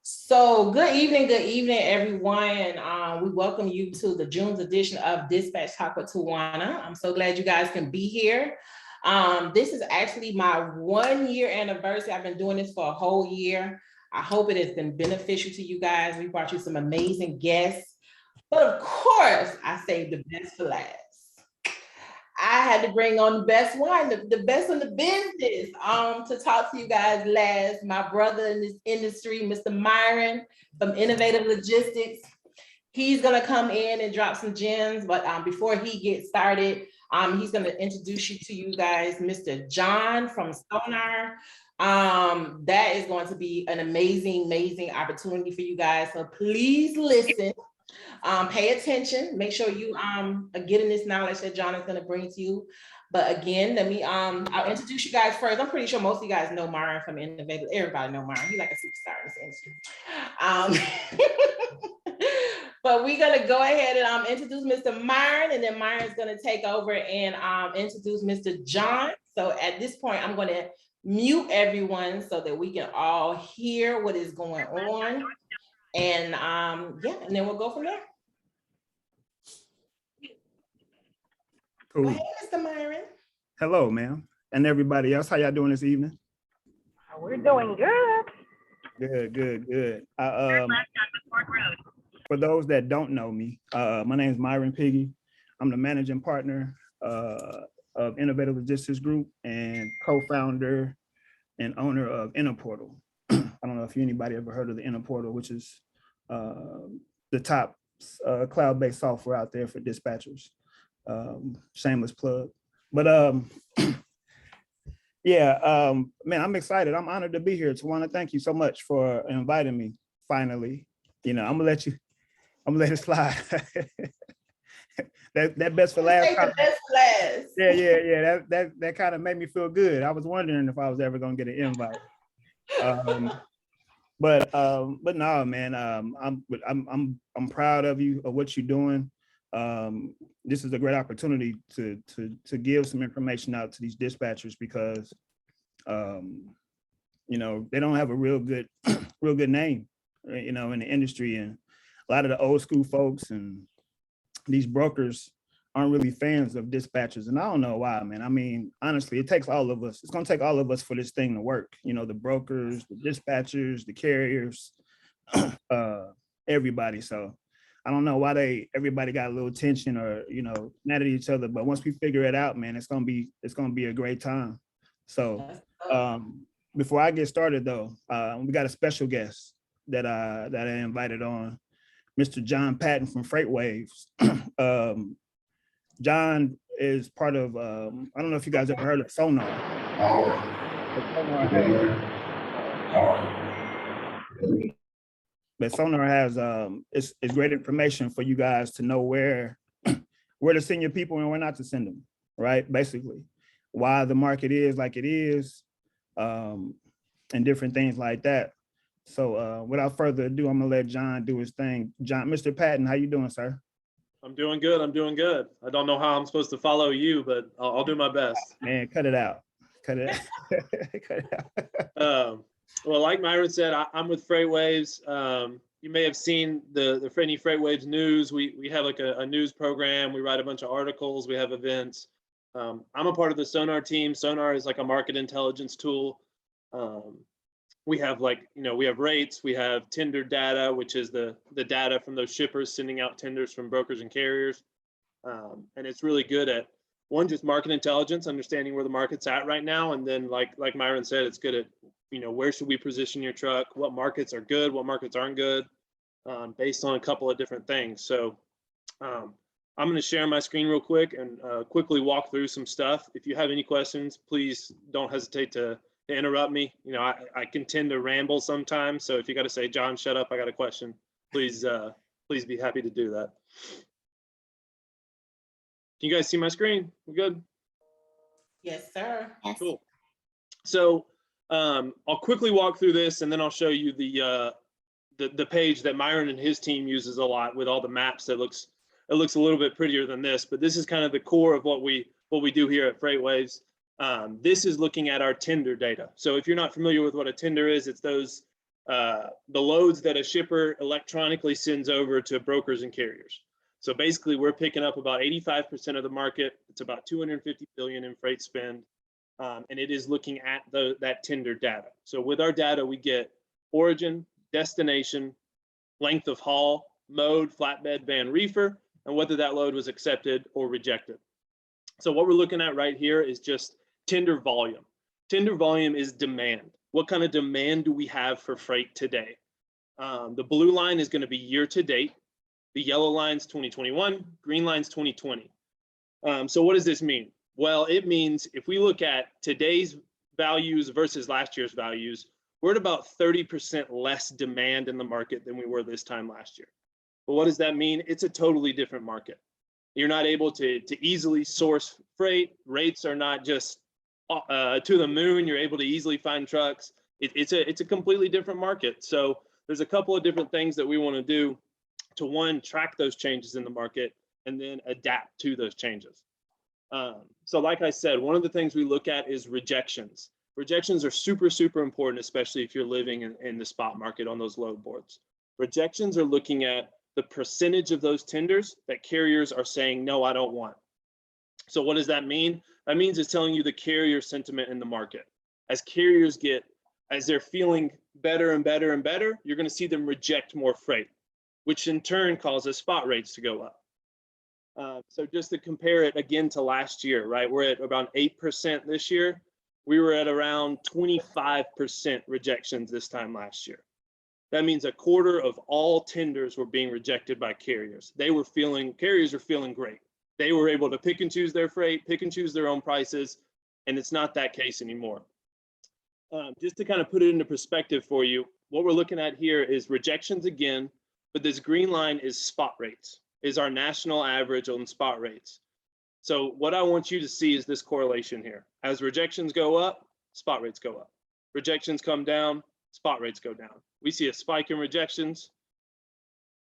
So good evening, everyone. We welcome you to the June's edition of Dispatch Talk with Tawana. I'm so glad you guys can be here. This is actually my 1-year anniversary. I've been doing this for a whole year. I hope it has been beneficial to you guys. We brought you some amazing guests, but of course, I saved the best for last. I had to bring on the best one, the best in the business, to talk to you guys last. My brother in this industry, Mr. Myron from Innovative Logistics. He's gonna come in and drop some gems, but before he gets started, he's gonna introduce you to you guys, Mr. John from SONAR. That is going to be an amazing opportunity for you guys. So please listen. Pay attention, make sure you are getting this knowledge that John is going to bring to you. But again, let me I'll introduce you guys first. I'm pretty sure most of you guys know Myron from Innovative. Everybody know Myron. He's like a superstar in this industry. But we're gonna go ahead and introduce Mr. Myron, and then Myron's gonna take over and introduce Mr. John. So at this point, I'm gonna mute everyone so that we can all hear what is going on. And yeah, and then we'll go from there. Cool. Go ahead, Mr. Myron. Hello, ma'am, and everybody else. How y'all doing this evening? We're doing good. Good. For those that don't know me, my name is Myron Piggie. I'm the managing partner of Innovative Logistics Group and co-founder and owner of Interportal. I don't know if anybody ever heard of the Interportal, which is the top cloud-based software out there for dispatchers. Shameless plug. But yeah, man, I'm excited. I'm honored to be here. Tawana, thank you so much for inviting me. Finally, you know, I'm gonna let it slide. that best for last. Best for last. Yeah. That kind of made me feel good. I was wondering if I was ever gonna get an invite. But no, man, I'm proud of you, of what you're doing. This is a great opportunity to give some information out to these dispatchers because you know, they don't have a real good name, you know, in the industry, and a lot of the old school folks and these brokers aren't really fans of dispatchers, and I don't know why, man. I mean, honestly, it takes all of us. It's gonna take all of us for this thing to work. You know, the brokers, the dispatchers, the carriers, everybody. So I don't know why everybody got a little tension or, you know, mad at each other. But once we figure it out, man, it's gonna be a great time. So before I get started though, we got a special guest that I invited on, Mr. John Patton from FreightWaves. John is part of, I don't know if you guys ever heard of SONAR. But SONAR has it's great information for you guys to know where to send your people and where not to send them, right? Basically, why the market is like it is, and different things like that. So without further ado, I'm gonna let John do his thing. John, Mr. Patton, how you doing, sir? I'm doing good. I don't know how I'm supposed to follow you, but I'll do my best. Man, cut it out. Cut it out. Well, like Myron said, I'm with FreightWaves. You may have seen the FreightWaves news. We have like a news program. We write a bunch of articles. We have events. I'm a part of the SONAR team. SONAR is like a market intelligence tool. We have we have rates. We have tender data, which is the data from those shippers sending out tenders from brokers and carriers. And it's really good at, one, just market intelligence, understanding where the market's at right now. And then like Myron said, it's good at, you know, where should we position your truck? What markets are good? What markets aren't good? Based on a couple of different things. So I'm going to share my screen real quick and quickly walk through some stuff. If you have any questions, please don't hesitate to interrupt me. You know, I can tend to ramble sometimes. So if you got to say, John, shut up, I got a question, please be happy to do that. Can you guys see my screen? We good? Yes, sir. Cool. So I'll quickly walk through this, and then I'll show you the page that Myron and his team uses a lot with all the maps. It looks a little bit prettier than this, but this is kind of the core of what we do here at FreightWaves. This is looking at our tender data. So if you're not familiar with what a tender is, it's those the loads that a shipper electronically sends over to brokers and carriers. So basically, we're picking up about 85% of the market. It's about 250 billion in freight spend, and it is looking at that tender data. So with our data, we get origin, destination, length of haul, mode, flatbed, van, reefer, and whether that load was accepted or rejected. So what we're looking at right here is just tender volume. Tender volume is demand. What kind of demand do we have for freight today? The blue line is going to be year to date. The yellow line's 2021, green line's 2020. So what does this mean? Well, it means if we look at today's values versus last year's values, we're at about 30% less demand in the market than we were this time last year. But what does that mean? It's a totally different market. You're not able to easily source freight. Rates are not just to the moon. You're able to easily find trucks. It's a completely different market. So there's a couple of different things that we want to do to, one, track those changes in the market and then adapt to those changes. So like I said, one of the things we look at is rejections. Rejections are super, super important, especially if you're living in the spot market on those load boards. Rejections are looking at the percentage of those tenders that carriers are saying, no, I don't want. So what does that mean? That means it's telling you the carrier sentiment in the market. As carriers as they're feeling better and better and better, you're going to see them reject more freight, which in turn causes spot rates to go up. So just to compare it again to last year, right? We're at around 8% this year. We were at around 25% rejections this time last year. That means a quarter of all tenders were being rejected by carriers. Carriers are feeling great. They were able to pick and choose their freight, pick and choose their own prices, and it's not that case anymore. Just to kind of put it into perspective for you, what we're looking at here is rejections again, but this green line is spot rates, is our national average on spot rates. So what I want you to see is this correlation here. As rejections go up, spot rates go up. Rejections come down, spot rates go down. We see a spike in rejections,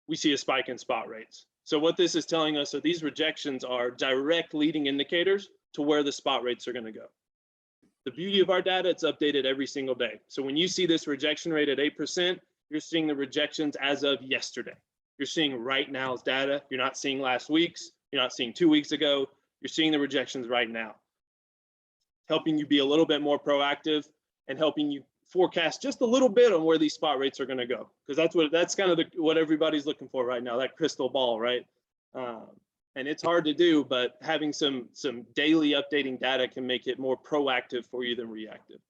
we see a spike in spot rates. So what this is telling us are these rejections are direct leading indicators to where the spot rates are going to go. The beauty of our data, it's updated every single day. So when you see this rejection rate at 8%, you're seeing the rejections as of yesterday. You're seeing right now's data. You're not seeing last week's. You're not seeing 2 weeks ago. You're seeing the rejections right now, helping you be a little bit more proactive and helping you forecast just a little bit on where these spot rates are going to go, because that's kind of what everybody's looking for right now, that crystal ball, right? And it's hard to do, but having some daily updating data can make it more proactive for you than reactive.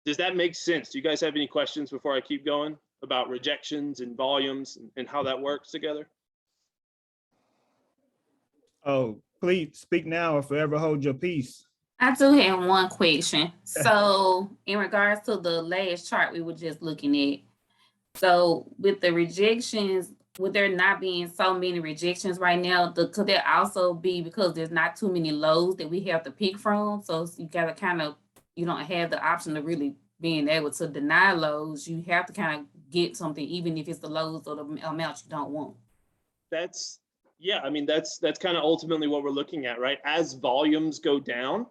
Does that make sense? Do you guys have any questions before I keep going about rejections and volumes and how that works together? Oh, please speak now or forever hold your peace. I do have one question. So in regards to the last chart we were just looking at, so with the rejections, with there not being so many rejections right now, could there also be because there's not too many loads that we have to pick from? So you gotta kind of, you don't have the option of really being able to deny loads. You have to kind of get something, even if it's the loads or the amount you don't want. Yeah, I mean, that's kind of ultimately what we're looking at, right? As volumes go down,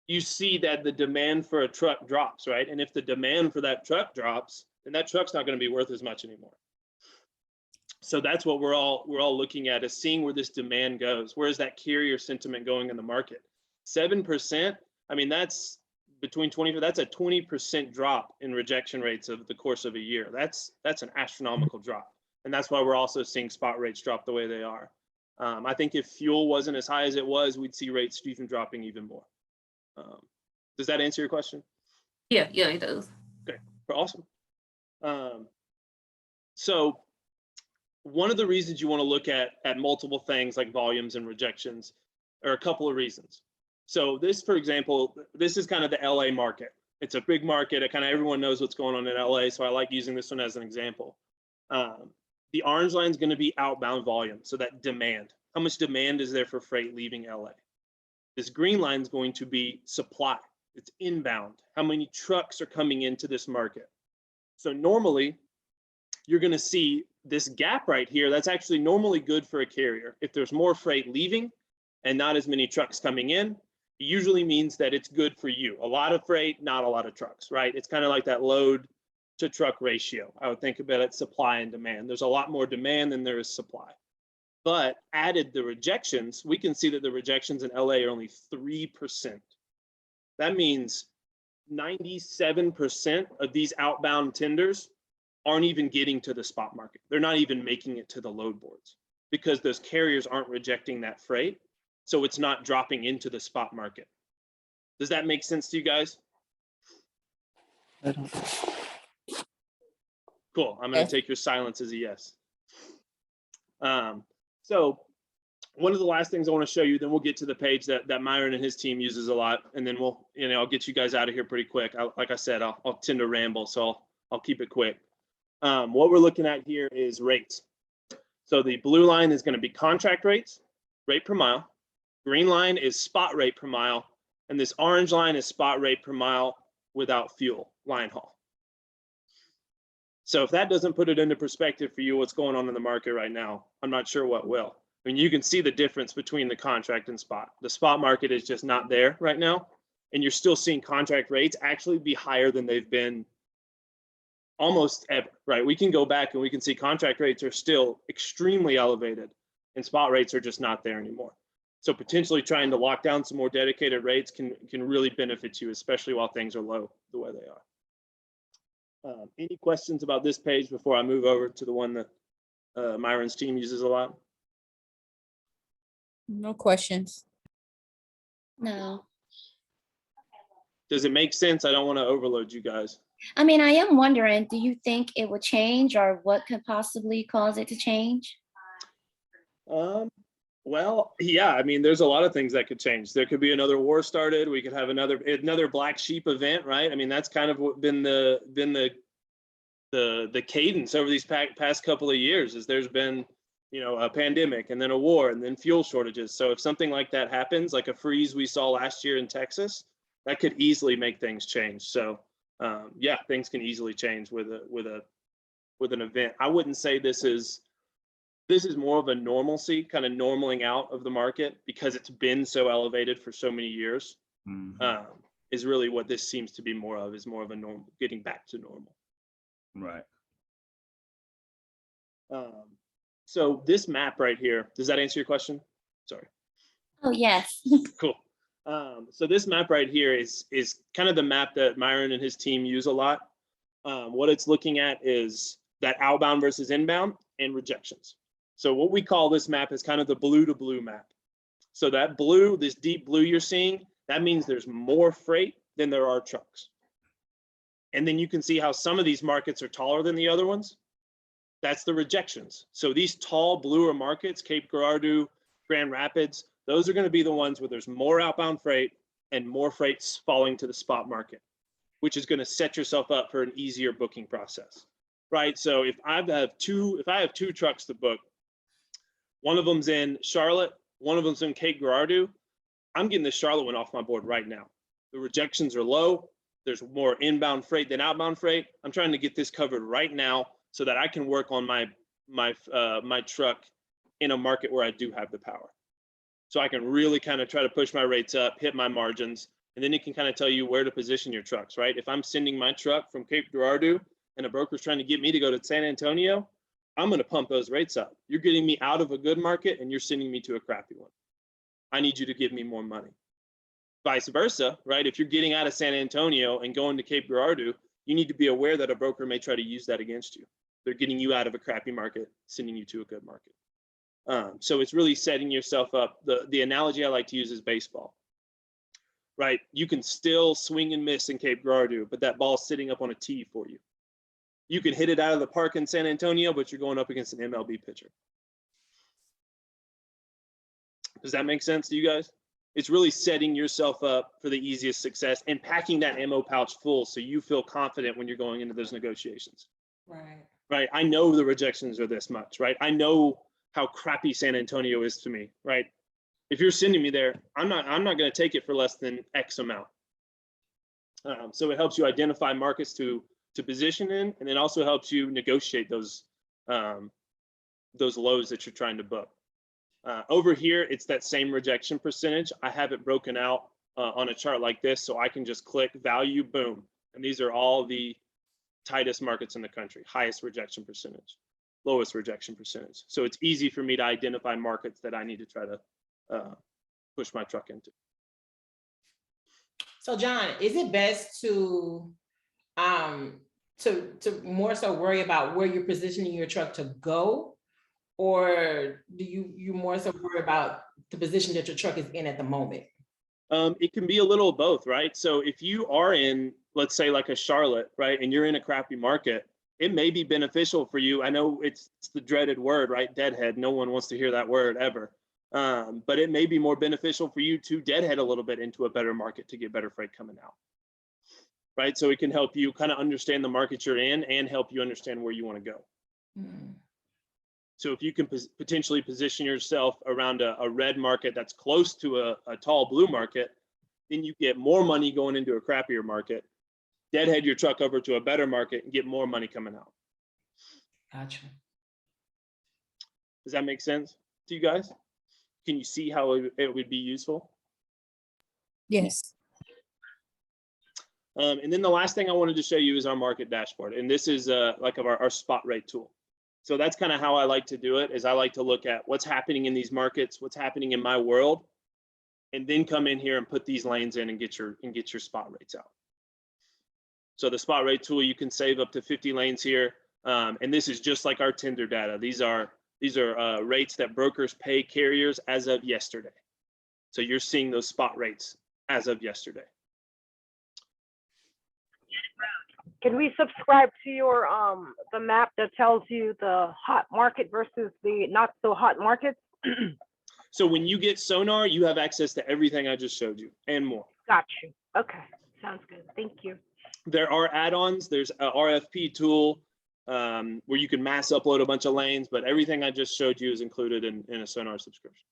you see that the demand for a truck drops, right? And if the demand for that truck drops, then that truck's not going to be worth as much anymore. So that's what we're all looking at, is seeing where this demand goes. Where is that carrier sentiment going in the market? 7%. I mean, that's between 20. That's a 20% drop in rejection rates of the course of a year. That's an astronomical drop, and that's why we're also seeing spot rates drop the way they are. I think if fuel wasn't as high as it was, we'd see rates even dropping even more. Does that answer your question? Yeah, it does. Okay, awesome. So one of the reasons you want to look at multiple things like volumes and rejections are a couple of reasons. So this, for example, this is kind of the LA market. It's a big market. Kind of everyone knows what's going on in LA, so I like using this one as an example. The orange line is going to be outbound volume, so that demand. How much demand is there for freight leaving LA? This green line is going to be supply. It's inbound. How many trucks are coming into this market? So normally, you're going to see this gap right here. That's actually normally good for a carrier. If there's more freight leaving and not as many trucks coming in, it usually means that it's good for you. A lot of freight, not a lot of trucks, right? It's kind of like that load to truck ratio. I would think about it, supply and demand. There's a lot more demand than there is supply. But added the rejections, we can see that the rejections in LA are only 3%. That means 97% of these outbound tenders aren't even getting to the spot market. They're not even making it to the load boards because those carriers aren't rejecting that freight. So it's not dropping into the spot market. Does that make sense to you guys? Cool. I'm going to take your silence as a yes. So one of the last things I want to show you, then we'll get to the page that Myron and his team uses a lot, and then we'll, I'll get you guys out of here pretty quick. Like I said, I'll tend to ramble, so I'll keep it quick. What we're looking at here is rates. So the blue line is going to be contract rates, rate per mile. Green line is spot rate per mile, and this orange line is spot rate per mile without fuel, line haul. So if that doesn't put it into perspective for you, what's going on in the market right now, I'm not sure what will. I mean, you can see the difference between the contract and spot. The spot market is just not there right now, and you're still seeing contract rates actually be higher than they've been almost ever, right? We can go back and we can see contract rates are still extremely elevated, and spot rates are just not there anymore. So potentially trying to lock down some more dedicated rates can really benefit you, especially while things are low the way they are. Any questions about this page before I move over to the one that Myron's team uses a lot? No questions. No. Does it make sense? I don't want to overload you guys. I mean, I am wondering, do you think it will change, or what could possibly cause it to change? Well, yeah, I mean, there's a lot of things that could change. There could be another war started. We could have another black sheep event, right? I mean, that's kind of what been the cadence over these past couple of years, is there's been, a pandemic and then a war and then fuel shortages. So if something like that happens, like a freeze we saw last year in Texas, that could easily make things change. So yeah, things can easily change with an event. I wouldn't say this is more of a normalcy, kind of normaling out of the market, because it's been so elevated for so many years. Is really what this seems to be more of, is more of a normal, getting back to normal. Right. So this map right here, does that answer your question? Sorry. Oh, yes. Cool. So this map right here is kind of the map that Myron and his team use a lot. What it's looking at is that outbound versus inbound and rejections. So what we call this map is kind of the blue to blue map. So that blue, this deep blue you're seeing, that means there's more freight than there are trucks. And then you can see how some of these markets are taller than the other ones. That's the rejections. So these tall bluer markets, Cape Girardeau, Grand Rapids, those are going to be the ones where there's more outbound freight and more freight falling to the spot market, which is going to set yourself up for an easier booking process, right? So if I have two trucks to book, one of them's in Charlotte, one of them's in Cape Girardeau, I'm getting the Charlotte one off my board right now. The rejections are low. There's more inbound freight than outbound freight. I'm trying to get this covered right now so that I can work on my truck in a market where I do have the power. So I can really kind of try to push my rates up, hit my margins, and then it can kind of tell you where to position your trucks, right? If I'm sending my truck from Cape Girardeau and a broker's trying to get me to go to San Antonio, I'm going to pump those rates up. You're getting me out of a good market and you're sending me to a crappy one. I need you to give me more money. Vice versa, right? If you're getting out of San Antonio and going to Cape Girardeau, you need to be aware that a broker may try to use that against you. They're getting you out of a crappy market, sending you to a good market. So it's really setting yourself up. The analogy I like to use is baseball, right? You can still swing and miss in Cape Girardeau, but that ball's sitting up on a tee for you. You can hit it out of the park in San Antonio, but you're going up against an MLB pitcher. Does that make sense to you guys? It's really setting yourself up for the easiest success and packing that ammo pouch full so you feel confident when you're going into those negotiations. Right. I know the rejections are this much, right? I know how crappy San Antonio is to me, right? If you're sending me there, I'm not going to take it for less than X amount. So it helps you identify markets to position in, and it also helps you negotiate those lows that you're trying to book. Over here, it's that same rejection percentage. I have it broken out on a chart like this, so I can just click value, boom. And these are all the tightest markets in the country, highest rejection percentage, lowest rejection percentage. So it's easy for me to identify markets that I need to try to push my truck into. So John, is it best to more so worry about where you're positioning your truck to go, or do you more so worry about the position that your truck is in at the moment? It can be a little of both, right? So if you are in, let's say like a Charlotte, right, and you're in a crappy market, it may be beneficial for you. I know it's the dreaded word, right? Deadhead. No one wants to hear that word ever. But it may be more beneficial for you to deadhead a little bit into a better market to get better freight coming out, right? So it can help you kind of understand the market you're in and help you understand where you want to go. Mm. So if you can potentially position yourself around a red market that's close to a tall blue market, then you get more money going into a crappier market, deadhead your truck over to a better market and get more money coming out. Gotcha. Does that make sense to you guys? Can you see how it would be useful? Yes. And then the last thing I wanted to show you is our market dashboard. And this is like our spot rate tool. So that's kind of how I like to do it, is I like to look at what's happening in these markets, what's happening in my world, and then come in here and put these lanes in and get your spot rates out. So the spot rate tool, you can save up to 50 lanes here. And this is just like our tender data. These are rates that brokers pay carriers as of yesterday. So you're seeing those spot rates as of yesterday. Can we subscribe to your the map that tells you the hot market versus the not so hot markets? So when you get Sonar, you have access to everything I just showed you and more. Got you. Okay, sounds good. Thank you. There are add-ons. There's a RFP tool where you can mass upload a bunch of lanes, but everything I just showed you is included in a Sonar subscription.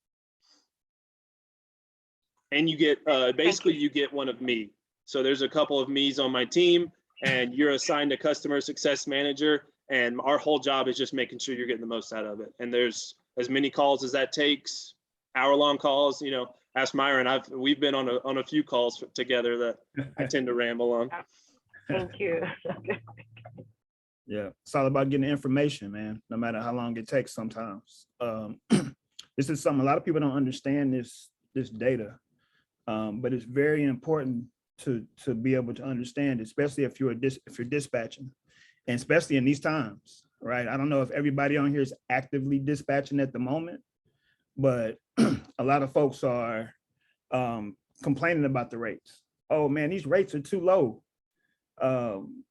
And you get basically you get one of me. So there's a couple of me's on my team, and you're assigned a customer success manager, and our whole job is just making sure you're getting the most out of it. And there's as many calls as that takes, hour-long calls. You know, ask Myron. We've been on a few calls together that I tend to ramble on. Thank you. Yeah, it's all about getting information, man, no matter how long it takes sometimes. This is something a lot of people don't understand, this data, but it's very important to be able to understand, especially if you're dispatching, and especially in these times, right? I don't know if everybody on here is actively dispatching at the moment, but a lot of folks are complaining about the rates. Oh man, these rates are too low.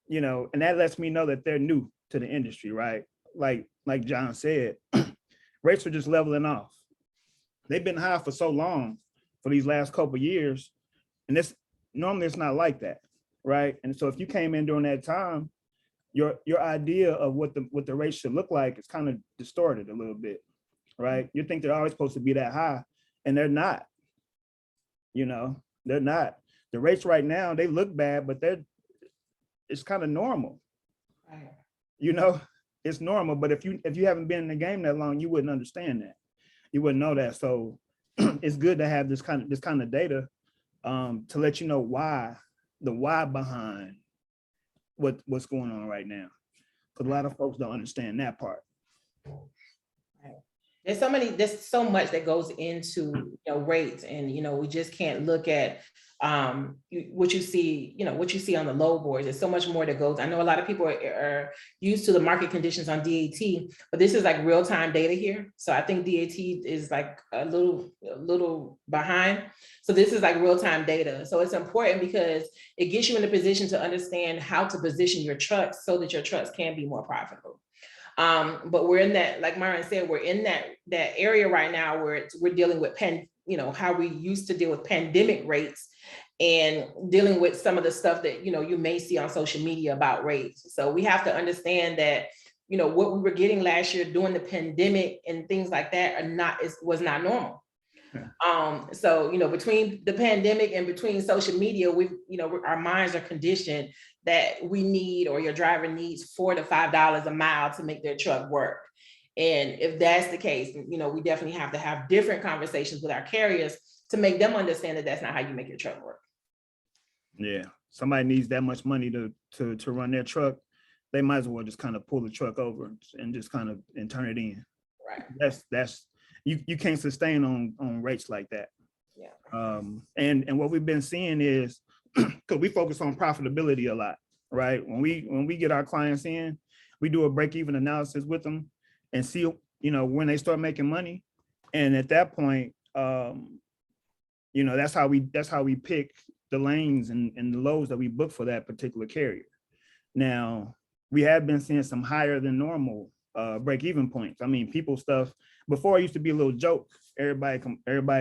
You know, and that lets me know that they're new to the industry, right? Like John said, rates are just leveling off. They've been high for so long for these last couple of years, and normally it's not like that, right? And so if you came in during that time, your idea of what the rates should look like is kind of distorted a little bit, right? You think they're always supposed to be that high, and they're not. You know, they're not. The rates right now, they look bad, but it's kind of normal. Right. You know, it's normal, but if you haven't been in the game that long, you wouldn't understand that. You wouldn't know that. So it's good to have this kind of data to let you know the why behind what's going on right now. Because a lot of folks don't understand that part. Right. There's so much that goes into rates, and we just can't look at what you see on the load boards. There's so much more that goes. I know a lot of people are used to the market conditions on DAT, but this is like real-time data here. So I think DAT is like a little behind. So this is like real-time data. So it's important because it gets you in a position to understand how to position your trucks so that your trucks can be more profitable. But we're in that, like Myron said, we're in that area right now where we're dealing with how we used to deal with pandemic rates and dealing with some of the stuff that, you may see on social media about rates. So we have to understand that, what we were getting last year during the pandemic and things like that was not normal. So, between the pandemic and between social media, our minds are conditioned that we need, or your driver needs $4 to $5 a mile to make their truck work. And if that's the case, we definitely have to have different conversations with our carriers to make them understand that that's not how you make your truck work. Yeah, somebody needs that much money to run their truck, they might as well just kind of pull the truck over and just kind of and turn it in. Right. That's you can't sustain on rates like that. Yeah. And what we've been seeing is because we focus on profitability a lot, right? When we get our clients in, we do a break-even analysis with them and see, you know, when they start making money. And at that point, you know, that's how we pick the lanes and the loads that we book for that particular carrier. Now, we have been seeing some higher than normal break-even points. I mean, people stuff before it used to be a little joke. Everybody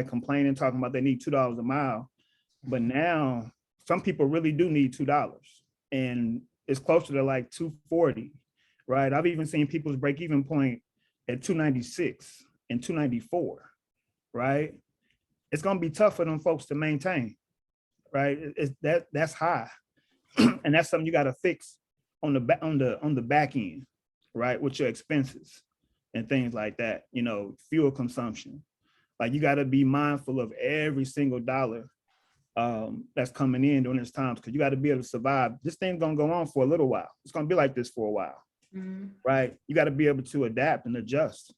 complaining, talking about they need $2 a mile. But now some people really do need $2, and it's closer to like $2.40, right? I've even seen people's break-even point at $2.96 and $2.94, right? It's gonna be tough for them folks to maintain, right? That's high, and that's something you got to fix on the back end, right? With your expenses and things like that. You know, fuel consumption. Like you got to be mindful of every single dollar that's coming in during this time, because you got to be able to survive. This thing's gonna go on for a little while. It's gonna be like this for a while, right? You got to be able to adapt and adjust.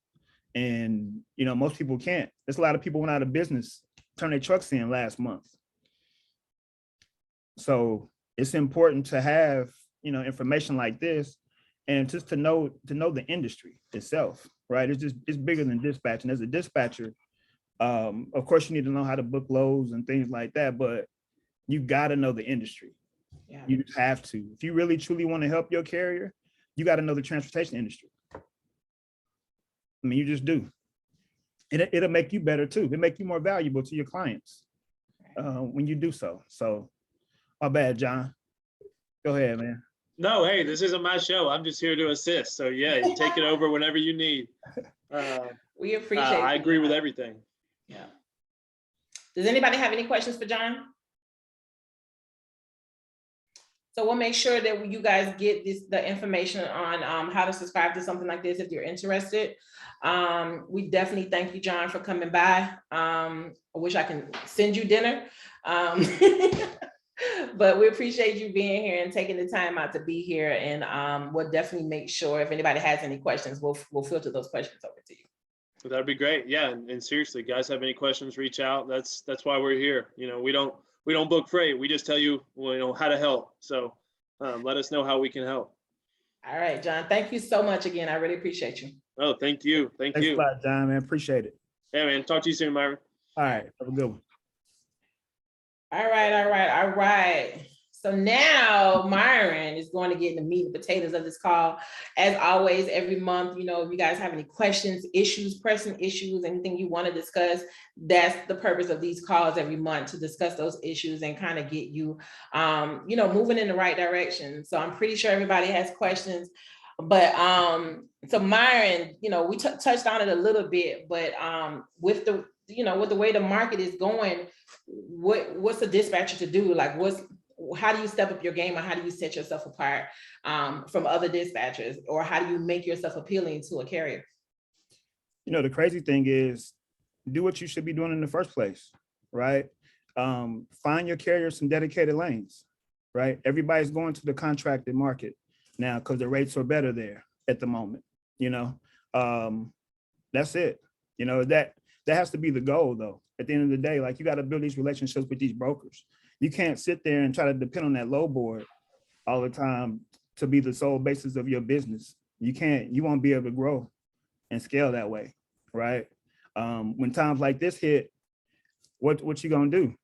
And you know, most people can't. There's a lot of people went out of business, turned their trucks in last month. So it's important to have, you know, information like this, and just to know the industry itself, right? It's bigger than dispatching. As a dispatcher, of course, you need to know how to book loads and things like that, but you got to know the industry. Yeah. You just have to. If you really truly want to help your carrier, you got to know the transportation industry. I mean, you just do. It'll make you better too. It'll make you more valuable to your clients when you do so. So, my bad, John. Go ahead, man. No, hey, this isn't my show. I'm just here to assist. So yeah, you take it over whenever you need. We appreciate it. I agree with everything. Yeah. Does anybody have any questions for John? So we'll make sure that you guys get the information on how to subscribe to something like this if you're interested. We definitely thank you, John, for coming by. I wish I can send you dinner. But we appreciate you being here and taking the time out to be here. And we'll definitely make sure if anybody has any questions, we'll filter those questions over to you. Well, that'd be great. Yeah, and seriously, guys, have any questions? Reach out. That's why we're here. You know, we don't book freight. We just tell you, well, you know, how to help. So let us know how we can help. All right, John. Thank you so much again. I really appreciate you. Oh, thank you. Thanks a lot, John, man. Appreciate it. Yeah, man. Talk to you soon, Myron. All right. Have a good one. All right. So now Myron is going to get in the meat and potatoes of this call. As always, every month, you know, if you guys have any questions, issues, pressing issues, anything you want to discuss, that's the purpose of these calls every month, to discuss those issues and kind of get you, you know, moving in the right direction. So I'm pretty sure everybody has questions. But so Myron, you know, we touched on it a little bit, but with the, you know, with the way the market is going, what's the dispatcher to do? Like, how do you step up your game, or how do you set yourself apart from other dispatchers, or how do you make yourself appealing to a carrier? You know, the crazy thing is, do what you should be doing in the first place, right? Find your carrier some dedicated lanes, right? Everybody's going to the contracted market now because the rates are better there at the moment, you know? That's it. You know, that has to be the goal though. At the end of the day, like, you got to build these relationships with these brokers. You can't sit there and try to depend on that low board all the time to be the sole basis of your business. You won't be able to grow and scale that way, right? When times like this hit, what you gonna do?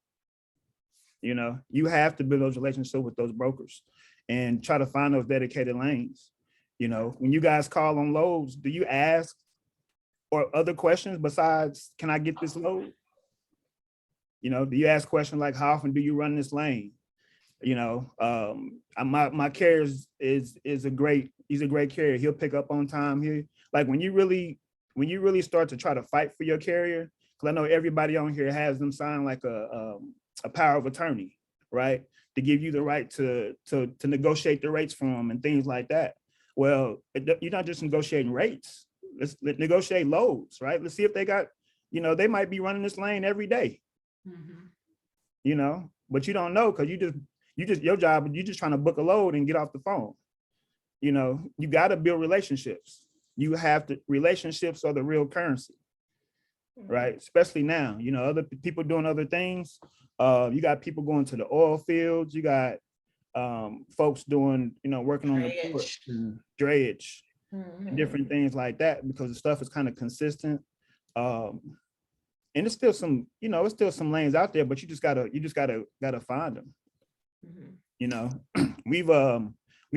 You know, you have to build those relationships with those brokers and try to find those dedicated lanes. You know, when you guys call on loads, do you ask or other questions besides, can I get this load? You know, do you ask questions like, how often do you run this lane? You know, my carrier is a great carrier. He'll pick up on time here. Like, when you really start to try to fight for your carrier, because I know everybody on here has them sign like a power of attorney, right? To give you the right to negotiate the rates for them and things like that. Well, you're not just negotiating rates. Let's negotiate loads, right? Let's see if they got, you know, they might be running this lane every day. you know, but you don't know because your job, you just trying to book a load and get off the phone. You know, you got to build relationships. You have to, relationships are the real currency, right? Especially now, you know, other people doing other things. You got people going to the oil fields. You got folks doing, you know, working on the ports and drayage and different things like that, because the stuff is kind of consistent. And it's still some, you know, it's still some lanes out there, but you just gotta find them. You know, we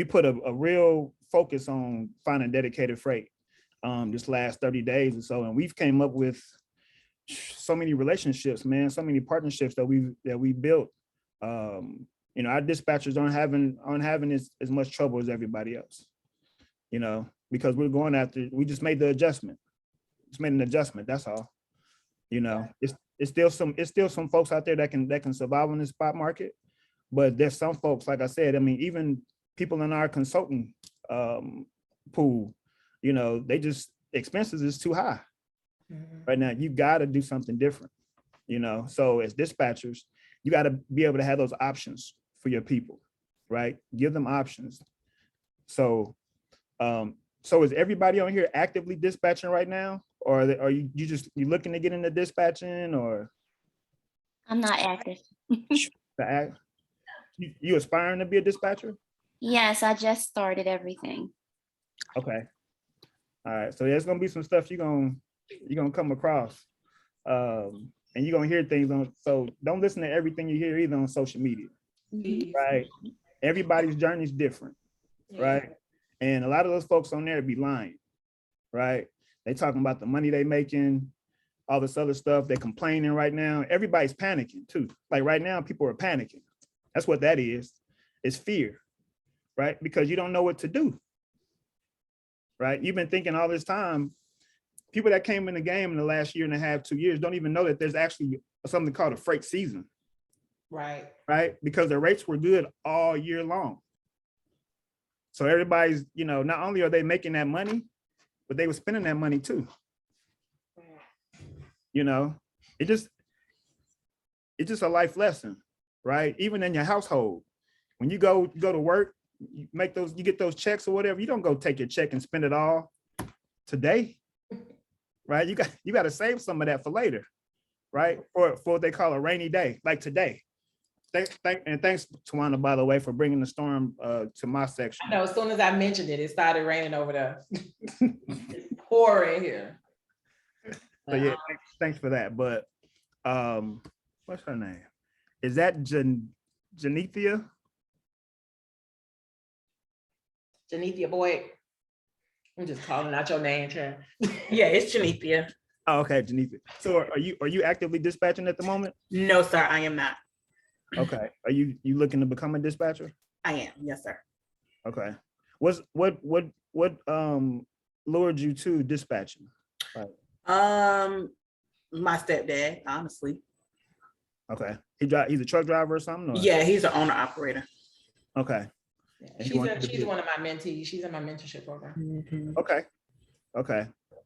put a real focus on finding dedicated freight this last 30 days or so, and we've came up with so many relationships, man, so many partnerships that we built. You know, our dispatchers aren't having as much trouble as everybody else, you know, because we're going after, we just made the adjustment. Just made an adjustment, that's all. You know, it's still some folks out there that can survive in the spot market, but there's some folks, like I said, I mean, even people in our consulting pool, you know, they just, expenses is too high. Right now, you got to do something different, you know. So as dispatchers, you got to be able to have those options for your people, right? Give them options. So, so is everybody on here actively dispatching right now, or are you looking to get into dispatching, or? I'm not active. You aspiring to be a dispatcher? Yes, I just started everything. Okay. All right. So there's gonna be some stuff you're gonna come across, and you're gonna hear things on. So don't listen to everything you hear either on social media, right? Everybody's journey is different, right? And a lot of those folks on there be lying, right? They talking about the money they making, all this other stuff. They're complaining right now. Everybody's panicking too. Like right now, people are panicking. That's what that is. It's fear, right? Because you don't know what to do, right? You've been thinking all this time. People that came in the game in the last year and a half, 2 years, don't even know that there's actually something called a freight season. Right. Because the rates were good all year long. So everybody's, you know, not only are they making that money, but they were spending that money too. You know, it's just a life lesson, right? Even in your household, when you go to work, you get those checks or whatever, you don't go take your check and spend it all today, right? You got to save some of that for later, right? For what they call a rainy day, like today. Thanks, Tawana, by the way, for bringing the storm to my section. I know, as soon as I mentioned it, it started raining over there. It's pouring here. So yeah, thanks for that. But what's her name? Is that Janethia? Janethia Boyd. I'm just calling out your name, Chad. Yeah, it's Janethia. Oh, okay, Janethia. So are you actively dispatching at the moment? No, sir, I am not. Okay. Are you looking to become a dispatcher? I am, yes, sir. Okay. What lured you to dispatching? Right. My stepdad, honestly. Okay. He's a truck driver or something? Or? Yeah, he's an owner operator. Okay. Yeah, she's one of my mentees. She's in my mentorship program. Okay.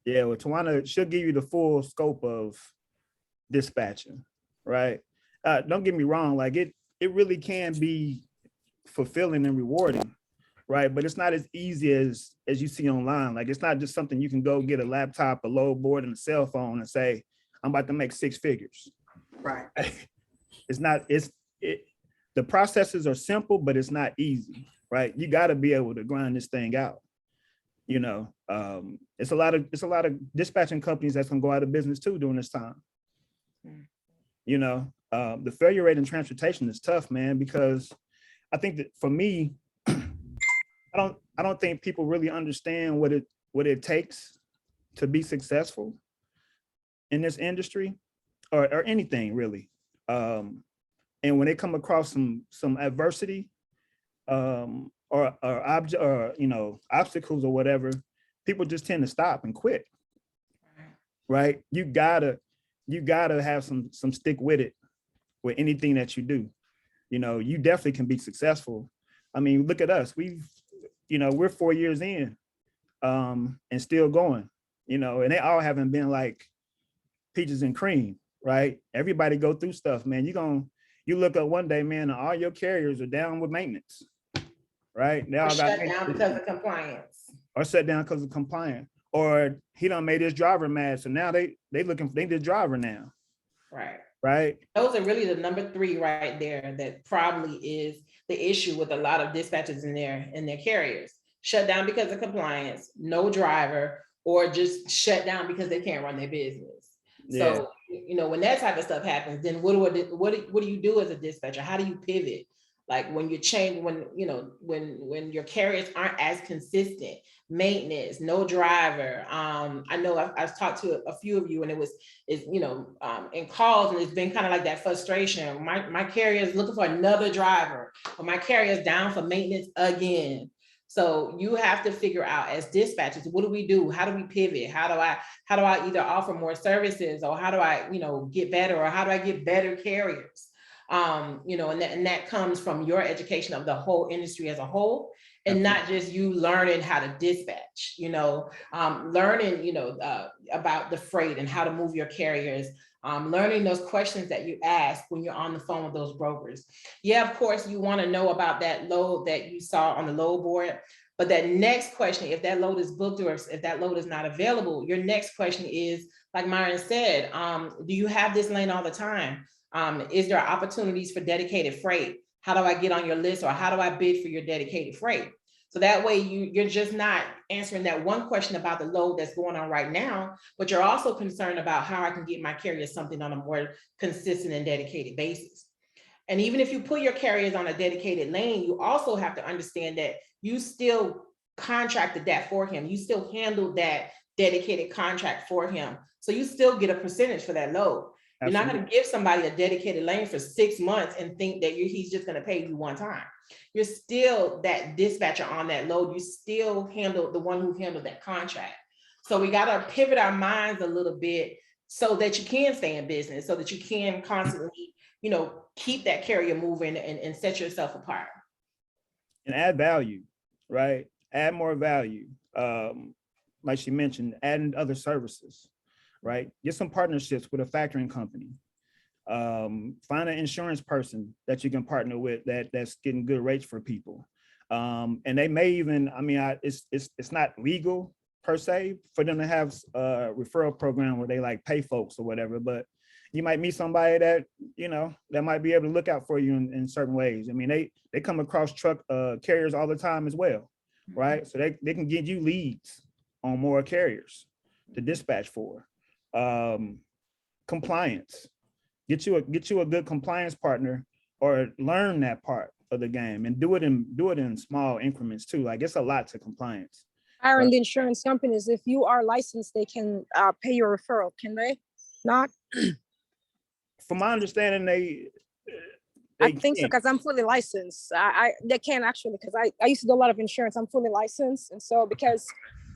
Yeah, well, Tawana, she'll give you the full scope of dispatching, right? Don't get me wrong, like it really can be fulfilling and rewarding, right? But it's not as easy as you see online. Like it's not just something you can go get a laptop, a load board, and a cell phone and say, I'm about to make 6 figures. Right. The processes are simple, but it's not easy, right? You got to be able to grind this thing out. You know, it's a lot of dispatching companies that's gonna go out of business too during this time. You know, the failure rate in transportation is tough, man, because I think that for me, I don't think people really understand what it takes to be successful in this industry or anything really. And when they come across some adversity or obstacles or whatever, people just tend to stop and quit. Right? You gotta have some stick with it with anything that you do. You know, you definitely can be successful. I mean, look at us. We're 4 years in and still going, you know, and they all haven't been like peaches and cream. right? Everybody go through stuff, man. You look up one day, man, and all your carriers are down with maintenance, right? They Or all got shut down because of compliance. or shut down because of compliance, or he done made his driver mad, so now they need the driver now, Right. right? Those are really the number 3 right there. That probably is the issue with a lot of dispatchers in their carriers. Shut down because of compliance, no driver, or just shut down because they can't run their business. Yeah. So, you know, when that type of stuff happens, then what do you do as a dispatcher? How do you pivot? Like when you change, when, you know, when your carriers aren't as consistent, maintenance, no driver. I know I've talked to a few of you, and in calls, and it's been kind of like that frustration. My carrier is looking for another driver, or my carrier is down for maintenance again. So you have to figure out, as dispatchers, what do we do? How do we pivot? How do I either offer more services, or how do I, get better, or how do I get better carriers? And that comes from your education of the whole industry as a whole, and not just you learning how to dispatch, learning, about the freight and how to move your carriers, learning those questions that you ask when you're on the phone with those brokers. Yeah, of course, you want to know about that load that you saw on the load board, but that next question, if that load is booked or if that load is not available, your next question is, like Myron said, do you have this lane all the time? Is there opportunities for dedicated freight? How do I get on your list, or how do I bid for your dedicated freight? So that way you're just not answering that one question about the load that's going on right now, but you're also concerned about how I can get my carriers something on a more consistent and dedicated basis. And even if you put your carriers on a dedicated lane, you also have to understand that you still contracted that for him. You still handled that dedicated contract for him. So you still get a percentage for that load. You're not going to give somebody a dedicated lane for 6 months and think that he's just going to pay you one time. You're still that dispatcher on that load. You still handle the one who handled that contract. So we got to pivot our minds a little bit so that you can stay in business, so that you can constantly, keep that carrier moving and set yourself apart. And add value, right? Add more value. Like she mentioned, adding other services. Right? Get some partnerships with a factoring company. Find an insurance person that you can partner with that's getting good rates for people. And they may even, it's not legal per se for them to have a referral program where they like pay folks or whatever, but you might meet somebody that, that might be able to look out for you in certain ways. I mean, they come across truck carriers all the time as well, right? So they can give you leads on more carriers to dispatch for. Compliance, get you a good compliance partner, or learn that part of the game and do it in small increments too. Like, it's a lot to compliance. Myron, the insurance companies, if you are licensed, they can pay your referral, can they not? From my understanding, they I think so, because I'm fully licensed. They can actually, because I used to do a lot of insurance. I'm fully licensed, and so because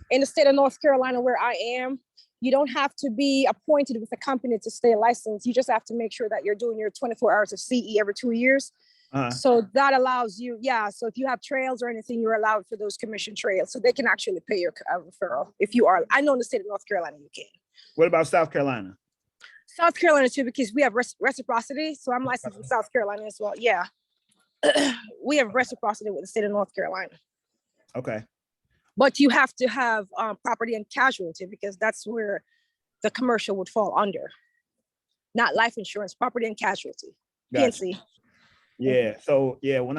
in the state of North Carolina where I am, you don't have to be appointed with a company to stay licensed. You just have to make sure that you're doing your 24 hours of CE every 2 years. So that allows you, so if you have trails or anything, you're allowed for those commission trails. So they can actually pay your referral if you are. I know in the state of North Carolina, you can. What about South Carolina? South Carolina too, because we have reciprocity. So I'm licensed in South Carolina as well. Yeah. We have reciprocity with the state of North Carolina. Okay. But you have to have property and casualty, because that's where the commercial would fall under. Not life insurance, property and casualty. Gotcha. PNC. Yeah. So yeah, when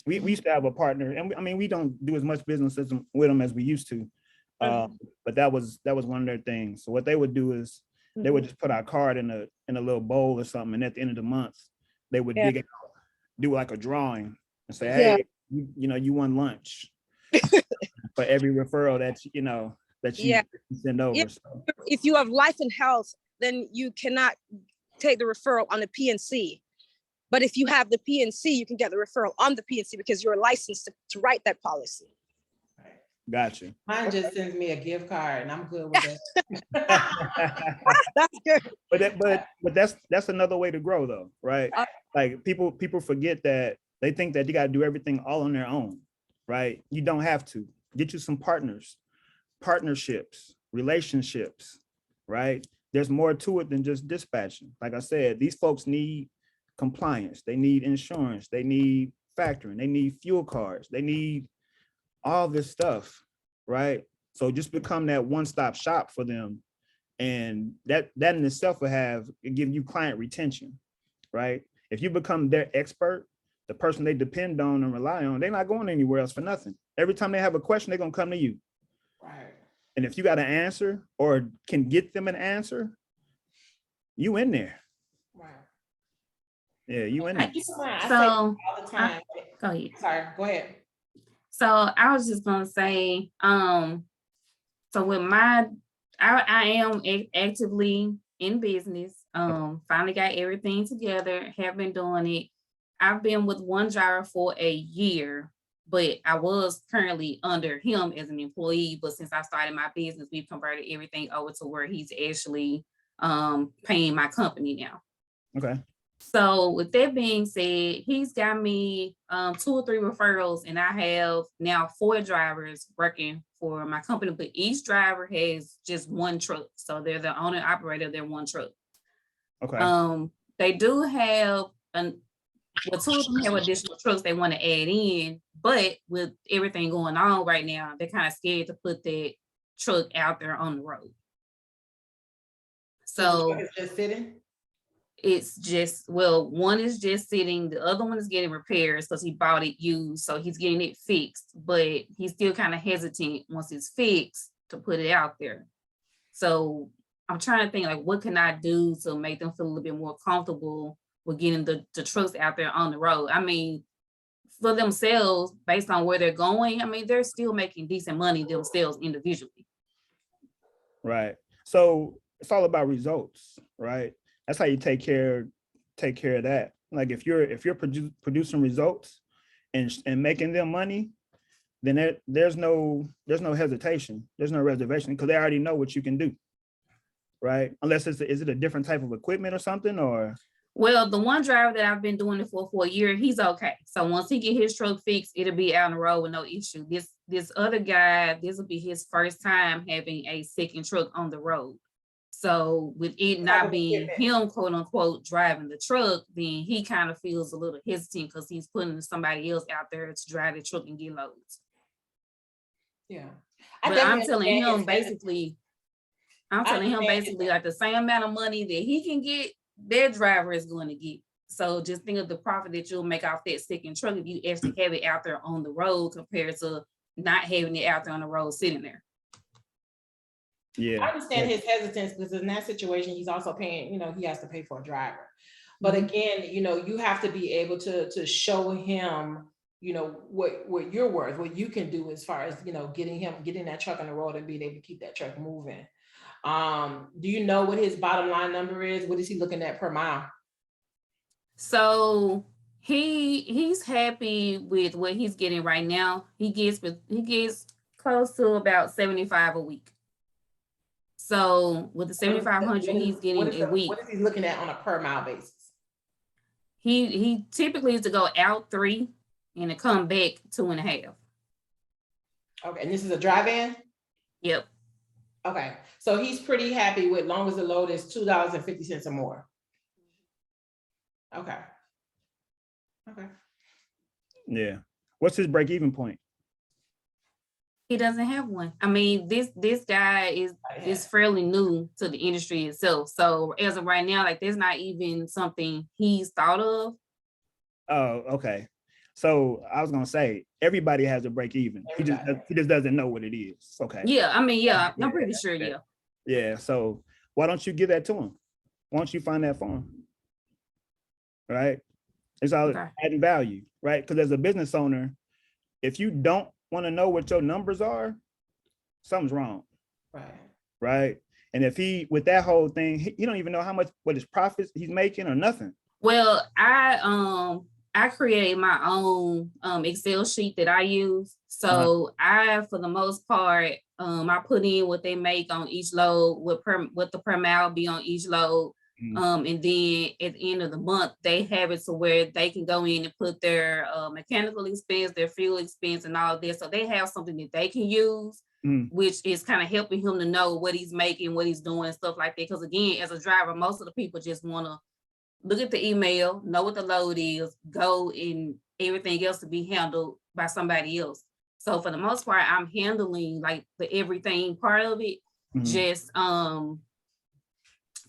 we used to have a partner, and we don't do as much business with them as we used to. But that was one of their things. So what they would do is they would just put our card in a little bowl or something, and at the end of the month, they would dig it out, do like a drawing, and say, hey, you won lunch. For every referral that you send over. So. If you have life and health, then you cannot take the referral on the PNC. But if you have the PNC, you can get the referral on the PNC because you're licensed to write that policy. Gotcha. Mine just sends me a gift card, and I'm good with that. That's good. But that's another way to grow, though, right? Like people forget that they think that you got to do everything all on their own, right? You don't have to. Get you some partnerships, relationships, right? there's more to it than just dispatching. Like I said, these folks need compliance, they need insurance, they need factoring, they need fuel cards, they need all this stuff, right? So just become that one-stop shop for them. And that in itself will give you client retention, right? If you become their expert, the person they depend on and rely on, they're not going anywhere else for nothing. Every time they have a question, they're gonna come to you. Right. And if you got an answer or can get them an answer, you in there. Right. Yeah, you in there. I say So, all the time. Go ahead. Sorry, go ahead. So I was just gonna say, so with I am actively in business. Finally got everything together, have been doing it. I've been with one driver for a year, but I was currently under him as an employee. But since I started my business, we've converted everything over to where he's actually paying my company now. Okay. So with that being said, he's got me 2 or 3 referrals, and I have now 4 drivers working for my company, but each driver has just one truck. So they're the owner and operator of their one truck. Okay. They do have 2 of them have additional trucks they want to add in, but with everything going on right now, they're kind of scared to put that truck out there on the road. So it's just sitting. It's just, well, one is just sitting, the other one is getting repairs because he bought it used, so he's getting it fixed, but he's still kind of hesitant once it's fixed to put it out there. So I'm trying to think, like, what can I do to make them feel a little bit more comfortable with getting the trucks out there on the road? I mean, for themselves, based on where they're going, I mean, they're still making decent money themselves individually. Right. So it's all about results, right? That's how you take care of that. Like if you're producing results and making them money, then there's no hesitation, there's no reservation, because they already know what you can do, right? Unless is it a different type of equipment or something, or? Well, the one driver that I've been doing it for a year, he's okay. So once he get his truck fixed, it'll be out on the road with no issue. This other guy, this will be his first time having a second truck on the road. So with it not being him, quote unquote, driving the truck, then he kind of feels a little hesitant because he's putting somebody else out there to drive the truck and get loads. Yeah. But I'm telling him basically like the same amount of money that he can get, their driver is going to get. So just think of the profit that you'll make off that second truck if you actually have it out there on the road compared to not having it out there on the road sitting there. Yeah, I understand his hesitance because in that situation, he's also paying, he has to pay for a driver. But again, you have to be able to show him, what you're worth, what you can do as far as, getting that truck on the road and being able to keep that truck moving. Do you know what his bottom line number is? What is he looking at per mile? So he's happy with what he's getting right now. He gets close to about 75 a week. So with the 7,500 he's getting a week. What is he looking at on a per mile basis? He typically is to go out 3 and to come back 2.5. Okay, and this is a drive-in? Yep. Okay, so he's pretty happy with long as the load is $2.50 or more. Okay. Okay. Yeah. What's his break-even point? He doesn't have one. I mean, this guy is fairly new to the industry itself. So as of right now, like there's not even something he's thought of. Oh, okay. So I was gonna say everybody has a break even. He just doesn't know what it is. Okay. Yeah, I mean, yeah, I'm pretty sure. Yeah. Yeah. So why don't you give that to him? Why don't you find that for him? Right. It's all adding value, right? Because as a business owner, if you don't want to know what your numbers are, something's wrong. Right. And if he, with that whole thing, he don't even know what his profits he's making or nothing. Well, I create my own Excel sheet that I use. So for the most part, I put in what they make on each load, what the per mile be on each load. And then at the end of the month, they have it to where they can go in and put their mechanical expense, their fuel expense, and all this. So they have something that they can use, which is kind of helping him to know what he's making, what he's doing, and stuff like that. Because again, as a driver, most of the people just want to look at the email, know what the load is, go, and everything else to be handled by somebody else. So for the most part, I'm handling like the everything part of it. Just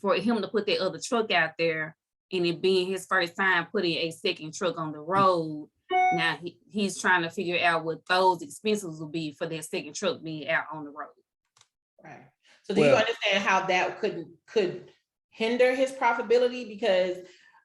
for him to put that other truck out there, and it being his first time putting a second truck on the road. Now he's trying to figure out what those expenses will be for that second truck being out on the road. Right. So do you understand how that could hinder his profitability? Because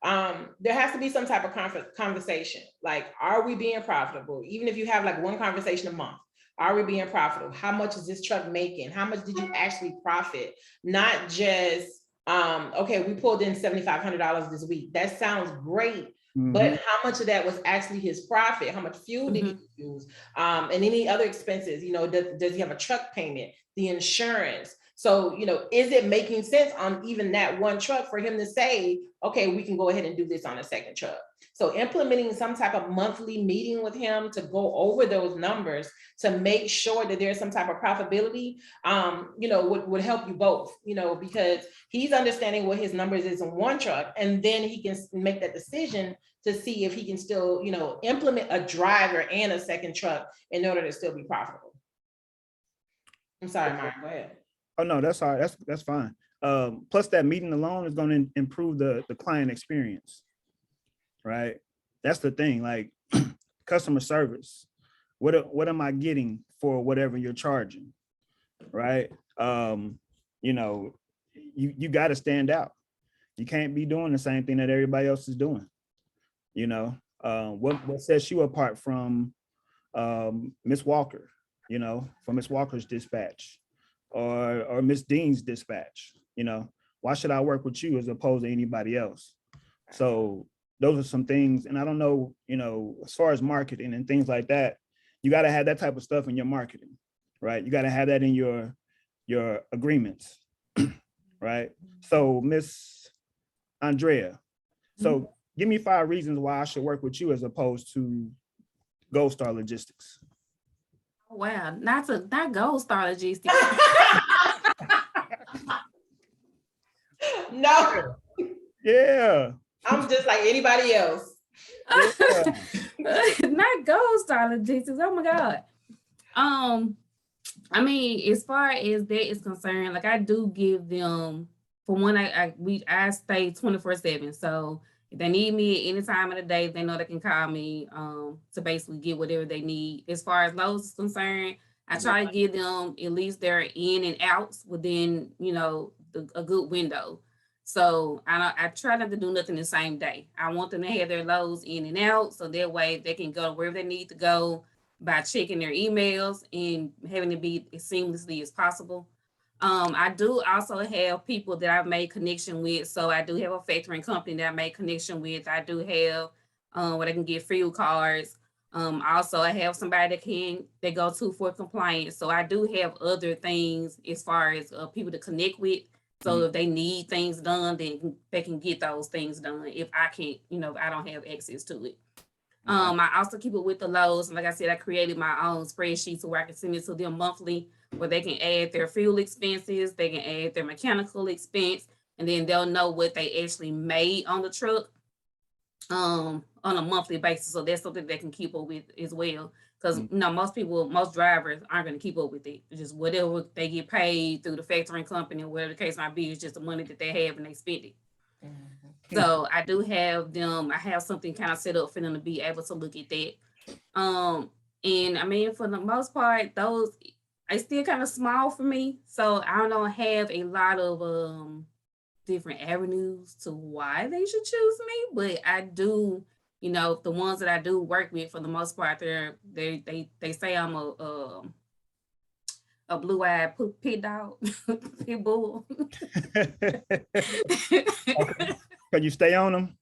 there has to be some type of conversation. Like, are we being profitable? Even if you have like one conversation a month, are we being profitable? How much is this truck making? How much did you actually profit? Not just, okay, we pulled in $7,500 this week. That sounds great. But how much of that was actually his profit? How much fuel did he use? And any other expenses, you know, does he have a truck payment, the insurance? So, you know, is it making sense on even that one truck for him to say, okay, we can go ahead and do this on a second truck? So implementing some type of monthly meeting with him to go over those numbers to make sure that there's some type of profitability, you know, would help you both, you know, because he's understanding what his numbers is in one truck, and then he can make that decision to see if he can still, you know, implement a driver and a second truck in order to still be profitable. I'm sorry, Myron, go ahead. Oh no, that's all right. That's fine. Plus that meeting alone is going to improve the client experience, right? That's the thing, like customer service. What am I getting for whatever you're charging, right? You know, you got to stand out. You can't be doing the same thing that everybody else is doing. You know, what sets you apart from Miss Walker, you know, from Miss Walker's dispatch or Miss Dean's dispatch? You know, why should I work with you as opposed to anybody else? So those are some things. And I don't know, you know, as far as marketing and things like that, you got to have that type of stuff in your marketing, right? You got to have that in your agreements, right? So Miss Andrea, so give me 5 reasons why I should work with you as opposed to Gold Star Logistics. Wow, not Gold Star Logistics. No. Yeah. I'm just like anybody else. Yeah. Not Gold Star Logistics. Oh my God. I mean, as far as that is concerned, like I do give them, for one, I stay 24/7. So if they need me at any time of the day, they know they can call me to basically get whatever they need. As far as loads is concerned, I try to give them at least their in and outs within, you know, a good window. So I try not to do nothing the same day. I want them to have their loads in and out, so that way they can go wherever they need to go by checking their emails and having it be as seamlessly as possible. I do also have people that I've made connection with. So I do have a factoring company that I made connection with. I do have where they can get fuel cards. Also, I have somebody that they go to for compliance. So I do have other things as far as people to connect with. So if they need things done, then they can get those things done. If I can't, you know, if I don't have access to it. I also keep it with the loads. Like I said, I created my own spreadsheet so where I can send it to them monthly, where they can add their fuel expenses, they can add their mechanical expense, and then they'll know what they actually made on the truck on a monthly basis. So that's something they can keep up with as well. Because you know, most drivers aren't going to keep up with it. It's just whatever they get paid through the factoring company or whatever the case might be, it's just the money that they have and they spend it. So I do have them, I have something kind of set up for them to be able to look at that. And I mean, for the most part, those are still kind of small for me. So I don't have a lot of different avenues to why they should choose me, but I do, you know, the ones that I do work with, for the most part, they say I'm a blue-eyed pit dog, pit bull. Okay. Can you stay on them?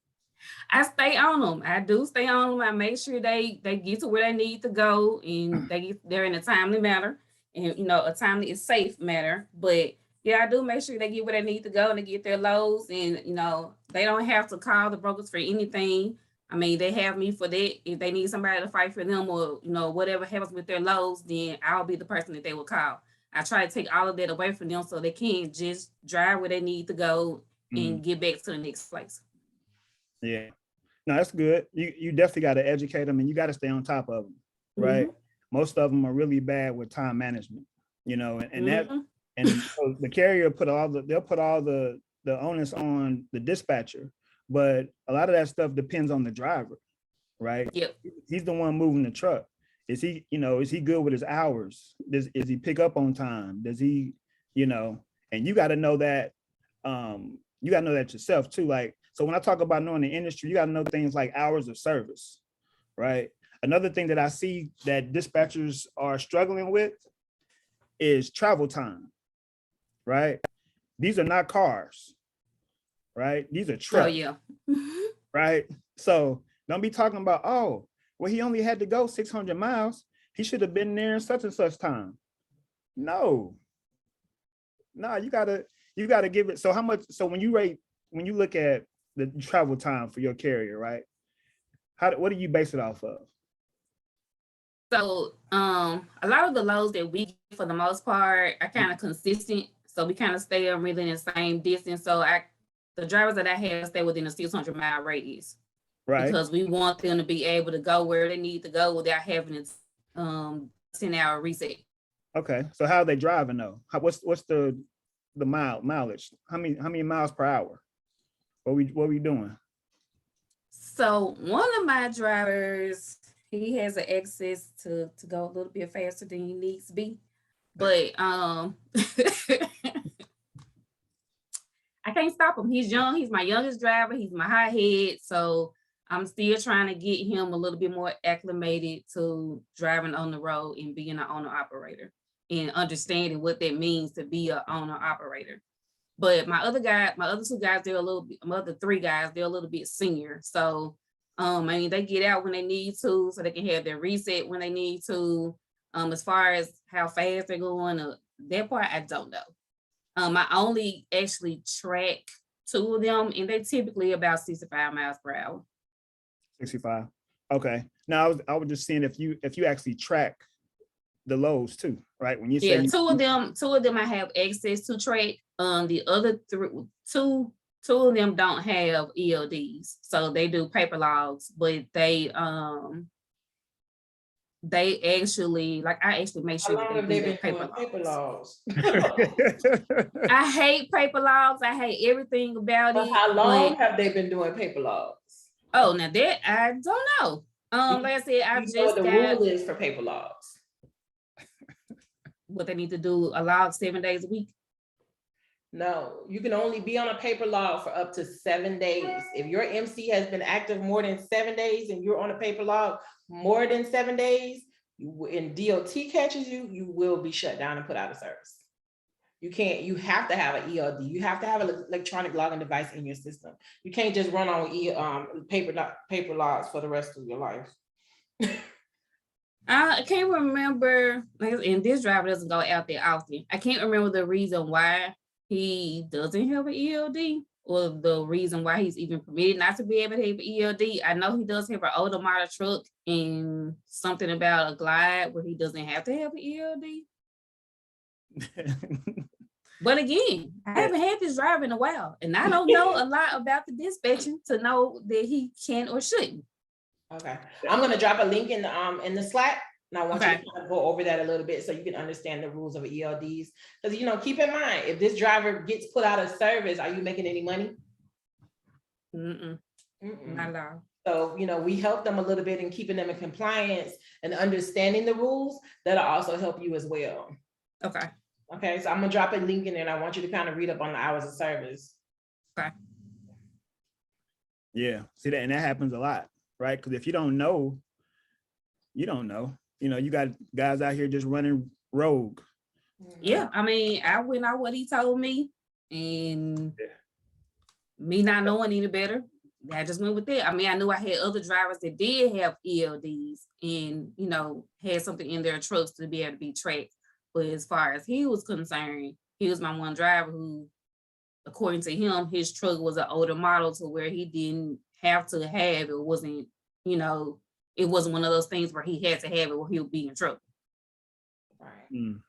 I stay on them. I do stay on them. I make sure they get to where they need to go, and they're in a timely manner, and you know, a timely and safe manner. But Yeah, I do make sure they get where they need to go and they get their loads, and you know, they don't have to call the brokers for anything. I mean, they have me for that. If they need somebody to fight for them, or you know, whatever happens with their loads, then I'll be the person that they will call. I try to take all of that away from them so they can just drive where they need to go and get back to the next place. Yeah, no, that's good. You definitely got to educate them, and you got to stay on top of them, right? Most of them are really bad with time management, you know, and that, and so the carrier they'll put all the onus on the dispatcher, but a lot of that stuff depends on the driver, right? Yep. He's the one moving the truck. Is he good with his hours? Is he pick up on time? Does he, you know, and you got to know that, you got to know that yourself too. Like, so when I talk about knowing the industry, you got to know things like hours of service, right? Another thing that I see that dispatchers are struggling with is travel time, right? These are not cars, right? These are trucks. Oh yeah. Right? So don't be talking about, oh, well, he only had to go 600 miles. He should have been there in such and such time. No, you gotta give it. So how much, so when you look at the travel time for your carrier, right? What do you base it off of? So a lot of the loads that we get for the most part are kind of consistent. So we kind of stay really in the same distance. So the drivers that I have stay within a 600-mile radius. Right. Because we want them to be able to go where they need to go without having a 10-hour reset. Okay. So how are they driving though? What's the mileage? How many miles per hour? What we doing? So one of my drivers, he has an access to go a little bit faster than he needs to be. But I can't stop him. He's young. He's my youngest driver. He's my high head. So I'm still trying to get him a little bit more acclimated to driving on the road and being an owner operator and understanding what that means to be an owner operator. But my other two guys, they're a little bit, my other three guys, they're a little bit senior. So I mean, they get out when they need to, so they can have their reset when they need to. As far as how fast they're going, that part I don't know. I only actually track two of them, and they're typically about 65 miles per hour. 65. Okay. Now I was just seeing if you actually track the loads too, right? When you say two of them I have access to track. The other two of them don't have ELDs, so they do paper logs, but they actually, like, I actually make sure that they do paper logs. I hate paper logs. I hate everything about it. How long have they been doing paper logs? Oh, now that I don't know. Like I said, I've just got the rule is for paper logs. What they need to do, a log 7 days a week? No, you can only be on a paper log for up to 7 days. If your MC has been active more than 7 days and you're on a paper log more than 7 days, and DOT catches you, you will be shut down and put out of service. You have to have an ELD. You have to have an electronic logging device in your system. You can't just run on paper logs for the rest of your life. I can't remember, and this driver doesn't go out there often. I can't remember the reason why he doesn't have an ELD, or the reason why he's even permitted not to be able to have an ELD. I know he does have an older model truck and something about a Glide where he doesn't have to have an ELD. But again, I haven't had this driver in a while, and I don't know a lot about the dispatching to know that he can or shouldn't. Okay, I'm gonna drop a link in the Slack, and I want you to kind of go over that a little bit so you can understand the rules of ELDs. Because keep in mind, if this driver gets put out of service, are you making any money? Not at all. So we help them a little bit in keeping them in compliance and understanding the rules. That'll also help you as well. Okay, so I'm gonna drop a link in there, and I want you to kind of read up on the hours of service. Okay. Yeah, see that, and that happens a lot, right? Because if you don't know, you don't know. You got guys out here just running rogue. Yeah, I mean, I went out what he told me, and me not knowing any better, I just went with that. I mean, I knew I had other drivers that did have ELDs and had something in their trucks to be able to be tracked. But as far as he was concerned, he was my one driver who, according to him, his truck was an older model to where he didn't have to have it. Wasn't, you know, it wasn't one of those things where he had to have it or he'll be in trouble. Right. Mm.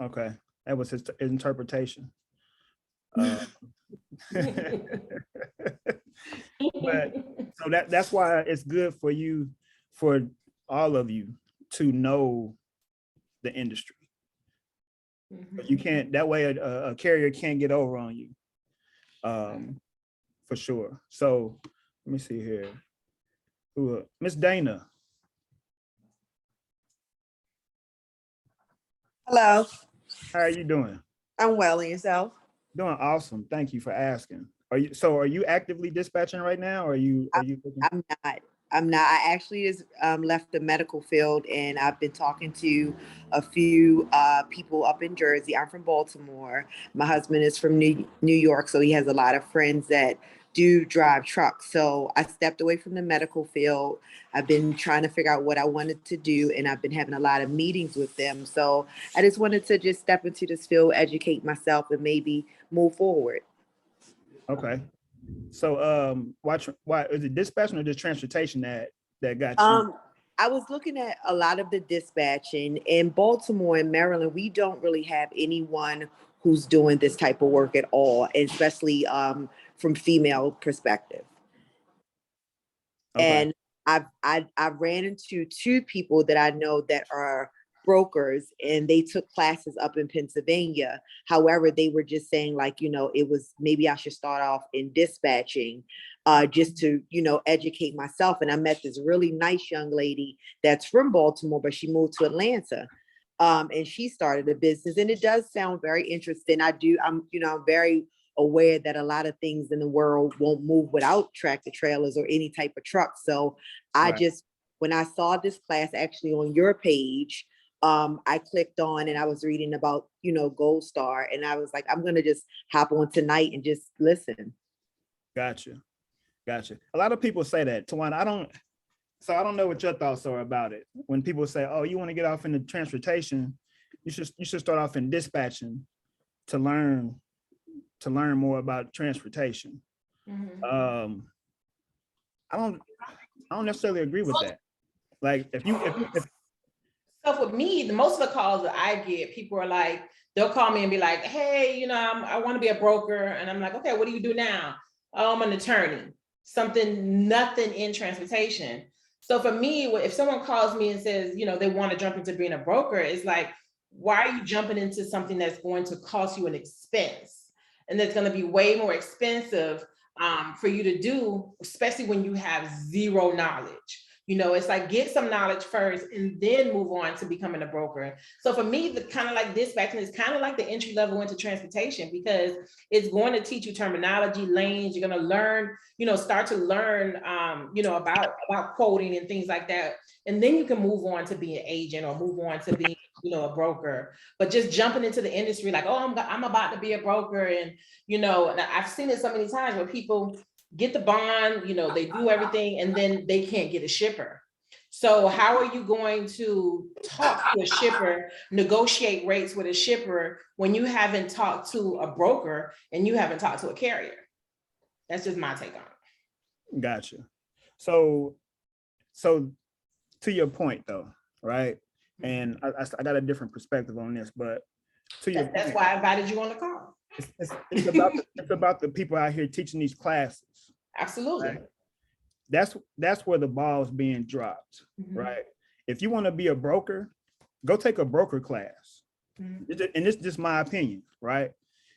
Okay, that was his interpretation. But so that's why it's good for you, for all of you, to know the industry. But you can't, that way a carrier can't get over on you, for sure. So let me see here. Who, Miss Dana. Hello, How are you doing? I'm well, and yourself? Doing awesome. Thank you for asking. Are you actively dispatching right now? Or are you looking? I'm not. I'm not. I actually just left the medical field, and I've been talking to a few people up in Jersey. I'm from Baltimore. My husband is from New York, so he has a lot of friends that do drive trucks. So I stepped away from the medical field. I've been trying to figure out what I wanted to do, and I've been having a lot of meetings with them. So I just wanted to just step into this field, educate myself, and maybe move forward. Okay. So why is it dispatching or just transportation that got you? I was looking at a lot of the dispatching in Baltimore and Maryland. We don't really have anyone who's doing this type of work at all, especially from female perspective. Okay. And I've ran into two people that I know that are brokers, and they took classes up in Pennsylvania. However, they were just saying, like, you know, it was maybe I should start off in dispatching just to, you know, educate myself. And I met this really nice young lady that's from Baltimore, but she moved to Atlanta. And she started a business, and it does sound very interesting. I'm very aware that a lot of things in the world won't move without tractor trailers or any type of truck. So Right. When I saw this class actually on your page, I clicked on and I was reading about, you know, Gold Star, and I was like, I'm going to just hop on tonight and just listen. Gotcha. A lot of people say that, Tawana. I don't know what your thoughts are about it. When people say, oh, you want to get off into transportation, you should start off in dispatching to learn more about transportation. I don't necessarily agree with that. Like if So for me, most of the calls that I get, people are like, they'll call me and be like, hey, you know, I want to be a broker. And I'm like, okay, what do you do now? Oh, I'm an attorney. Nothing in transportation. So for me, if someone calls me and says, you know, they want to jump into being a broker, it's like, why are you jumping into something that's going to cost you an expense? And that's going to be way more expensive for you to do, especially when you have zero knowledge. You know, it's like get some knowledge first and then move on to becoming a broker. So for me, the kind of like dispatching is kind of like the entry level into transportation, because it's going to teach you terminology, lanes. You're going to learn, you know, start to learn, you know, about quoting and things like that. And then you can move on to be an agent or move on to be, you know, a broker. But just jumping into the industry like, oh, I'm about to be a broker. And, you know, and I've seen it so many times where people get the bond, you know, they do everything, and then they can't get a shipper. So how are you going to talk to a shipper, negotiate rates with a shipper when you haven't talked to a broker and you haven't talked to a carrier? That's just my take on it. Gotcha. So to your point though, right? And I got a different perspective on this, but that's why I invited you on the call. It's about the people out here teaching these classes. Absolutely. Right? That's where the ball's being dropped, right? If you want to be a broker, go take a broker class. And it's just my opinion, right?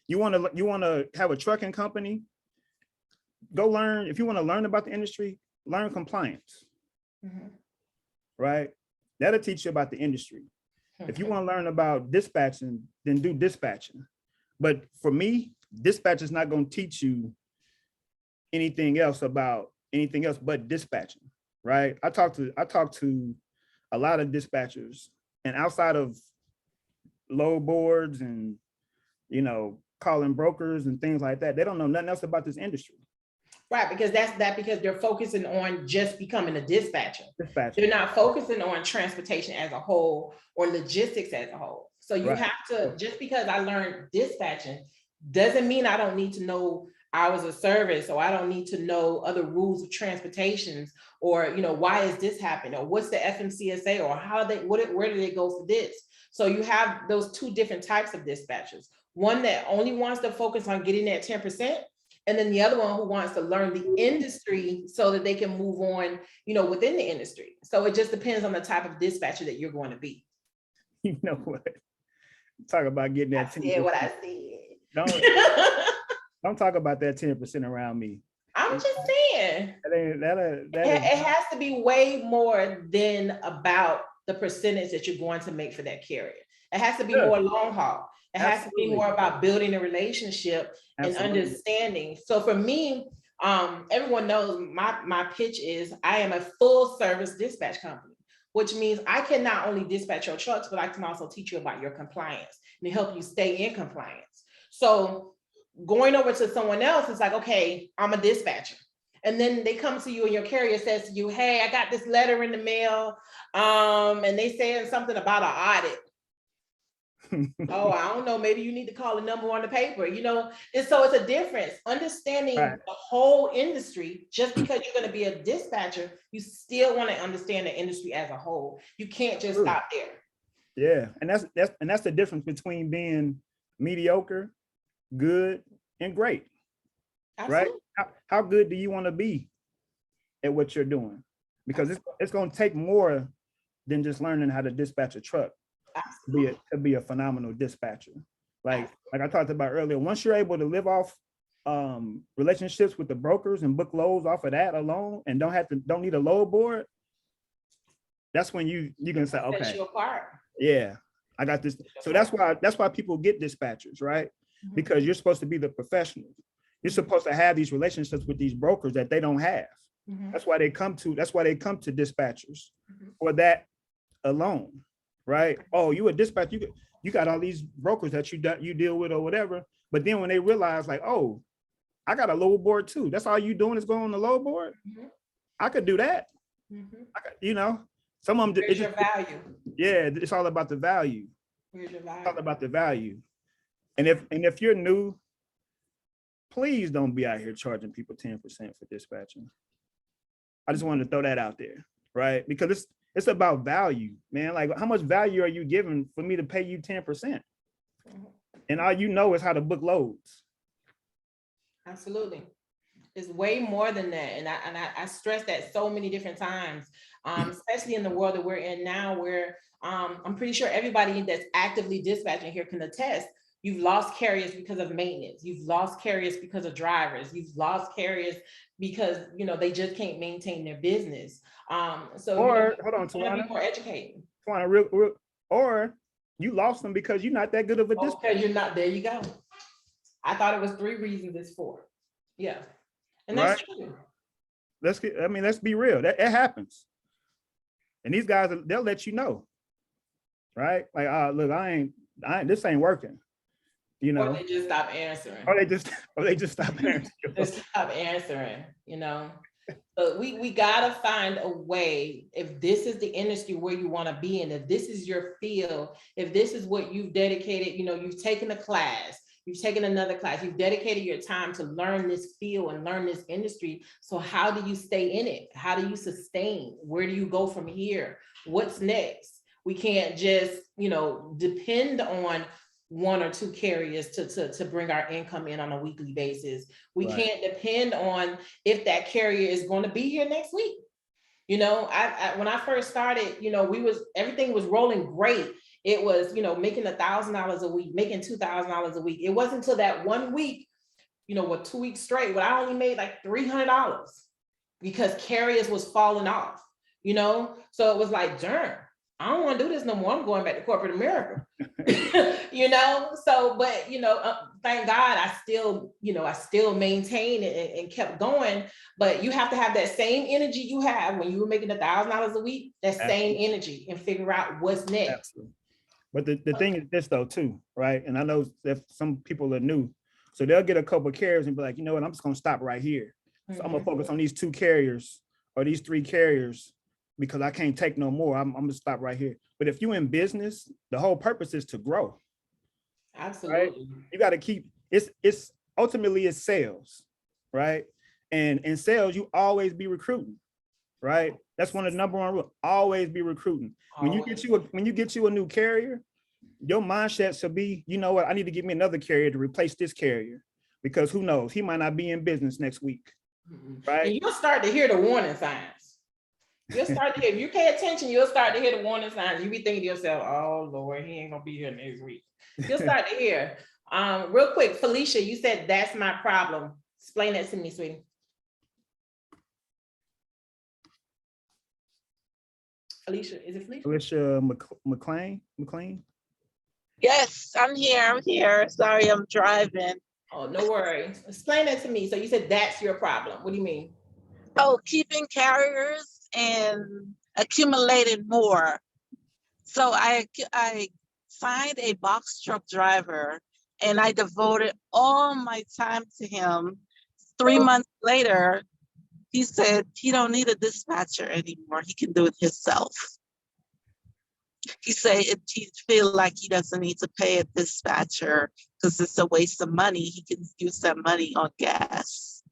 You want to have a trucking company, go learn. If you want to learn about the industry, learn compliance, right? That'll teach you about the industry. If you want to learn about dispatching, then do dispatching. But for me, dispatch is not going to teach you anything else but dispatching, right? I talk to a lot of dispatchers, and outside of load boards and, you know, calling brokers and things like that, they don't know nothing else about this industry. Right, because because they're focusing on just becoming a dispatcher. Dispatcher. They're not focusing on transportation as a whole or logistics as a whole. So you Right. have to, just because I learned dispatching doesn't mean I don't need to know hours of service, or I don't need to know other rules of transportations, or why is this happening, or what's the FMCSA, or where do they go for this? So you have those two different types of dispatchers. One that only wants to focus on getting that 10%. And then the other one who wants to learn the industry so that they can move on, within the industry. So it just depends on the type of dispatcher that you're going to be. You know what? Talk about getting that 10%. Yeah, what I said. Don't talk about that 10% around me. I'm just saying. It has to be way more than about the percentage that you're going to make for that carrier. It has to be more long haul. It has to be more about building a relationship and understanding. So for me, everyone knows my pitch is I am a full service dispatch company, which means I can not only dispatch your trucks, but I can also teach you about your compliance and help you stay in compliance. So going over to someone else is like, okay, I'm a dispatcher. And then they come to you and your carrier says to you, hey, I got this letter in the mail. And they saying something about an audit. Oh, I don't know, maybe you need to call a number on the paper, and so it's a difference. Understanding the whole industry, just because you're going to be a dispatcher, you still want to understand the industry as a whole. You can't just stop there. Yeah, and that's the difference between being mediocre, good, and great. Absolutely. Right? How good do you want to be at what you're doing? Because it's going to take more than just learning how to dispatch a truck to be a phenomenal dispatcher. Like I talked about earlier, once you're able to live off relationships with the brokers and book loads off of that alone, and don't need a load board, that's when you can say, okay, yeah, I got this. So that's why people get dispatchers, right? Mm-hmm. Because you're supposed to be the professional. You're supposed to have these relationships with these brokers that they don't have. Mm-hmm. That's why they come to dispatchers for that alone, right? Oh, you a dispatcher, you got all these brokers that you deal with or whatever. But then when they realize, like, oh, I got a load board too. That's all you doing is going on the load board. Mm-hmm. I could do that. Mm-hmm. Some of them. It's your value. Yeah, it's all about the value. Here's your value. It's all about the value. And if you're new, please don't be out here charging people 10% for dispatching. I just wanted to throw that out there, right? Because it's about value, man. Like, how much value are you giving for me to pay you 10%? And all you know is how to book loads. Absolutely. It's way more than that. And I stress that so many different times, especially in the world that we're in now, where I'm pretty sure everybody that's actively dispatching here can attest. You've lost carriers because of maintenance. You've lost carriers because of drivers. You've lost carriers because, they just can't maintain their business. Hold on, Tawana. Be more educated. Tawana, or you lost them because you're not that good of a dispatcher. Because you're not. There you go. I thought it was 3 reasons. It's 4. Yeah, and that's true. Let's be real. It happens. And these guys, they'll let you know, right? Like, look, this ain't working. Or they just stop answering. Or they just stop answering. Just stop answering, But we gotta find a way, if this is the industry where you want to be in, if this is your field, if this is what you've dedicated, you've taken a class, you've taken another class, you've dedicated your time to learn this field and learn this industry. So how do you stay in it? How do you sustain? Where do you go from here? What's next? We can't just, depend on 1 or 2 carriers to bring our income in on a weekly basis. We can't depend on if that carrier is going to be here next week. I when I first started, everything was rolling great. It was, making $1,000 a week, making $2,000 a week. It wasn't until that 1 week, 2 weeks straight, when I only made like $300 because carriers was falling off, So it was like, darn, I don't want to do this no more. I'm going back to corporate America, So, but, thank God I still maintained it and kept going. But you have to have that same energy you have when you were making $1,000 a week, that same energy, and figure out what's next. Absolutely. But the thing is this though, too, right? And I know that some people are new, so they'll get a couple of carriers and be like, you know what, I'm just going to stop right here. So I'm gonna focus on these 2 carriers or these 3 carriers because I can't take no more. I'm gonna stop right here. But if you're in business, the whole purpose is to grow. Absolutely. Right? You got to keep it's ultimately it's sales, right? And in sales, you always be recruiting, right? That's one of the number one rules. Always be recruiting. When you get you a new carrier, your mindset should be, you know what, I need to get me another carrier to replace this carrier because who knows, he might not be in business next week. Right. And you'll start to hear the warning signs. You'll start to hear, if you pay attention, you'll start to hear the warning signs. You be thinking to yourself, oh Lord, he ain't gonna be here next week. You'll start to hear. Real quick, Felicia, you said that's my problem. Explain that to me, sweetie. Felicia, is it Felicia? Felicia McLean? Yes, I'm here. Sorry, I'm driving. Oh, no worries. Explain that to me. So you said that's your problem. What do you mean? Oh, keeping carriers and accumulating more. So I signed a box truck driver and I devoted all my time to him. 3 months later, he said he don't need a dispatcher anymore. He can do it himself. He said he feel like he doesn't need to pay a dispatcher because it's a waste of money. He can use that money on gas.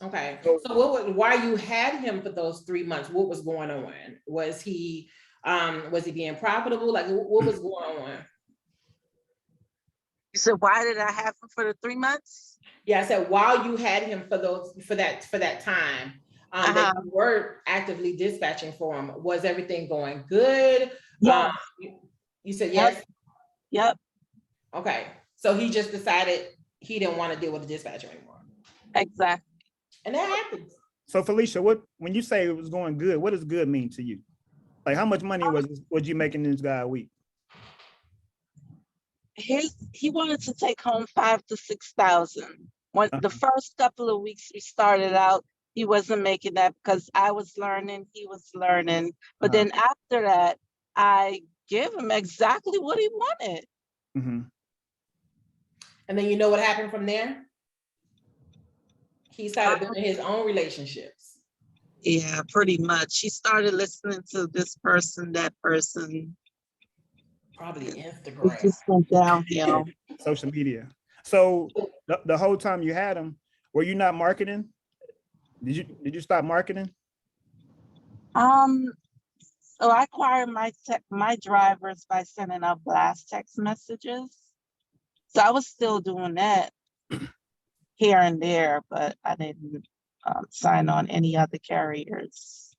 Okay. So why you had him for those 3 months? What was going on? Was he being profitable? Like what was going on? You said, why did I have him for the 3 months? Yeah, I said while you had him for that time, that you were actively dispatching for him, was everything going good? Yeah. You said yes? Yep. Okay. So he just decided he didn't want to deal with the dispatcher anymore. Exactly. And that happens. So Felicia, when you say it was going good, what does good mean to you? Like how much money was you making this guy a week? He wanted to take home 5,000 to 6,000. When the first couple of weeks we started out, he wasn't making that because I was learning, he was learning. But then after that, I gave him exactly what he wanted. Mm-hmm. And then you know what happened from there? He started building his own relationships. Yeah, pretty much. He started listening to this person, that person. Probably Instagram. It just went downhill. Social media. So the whole time you had him, were you not marketing? Did you stop marketing? So I acquired my drivers by sending out blast text messages. So I was still doing that here and there, but I didn't sign on any other carriers.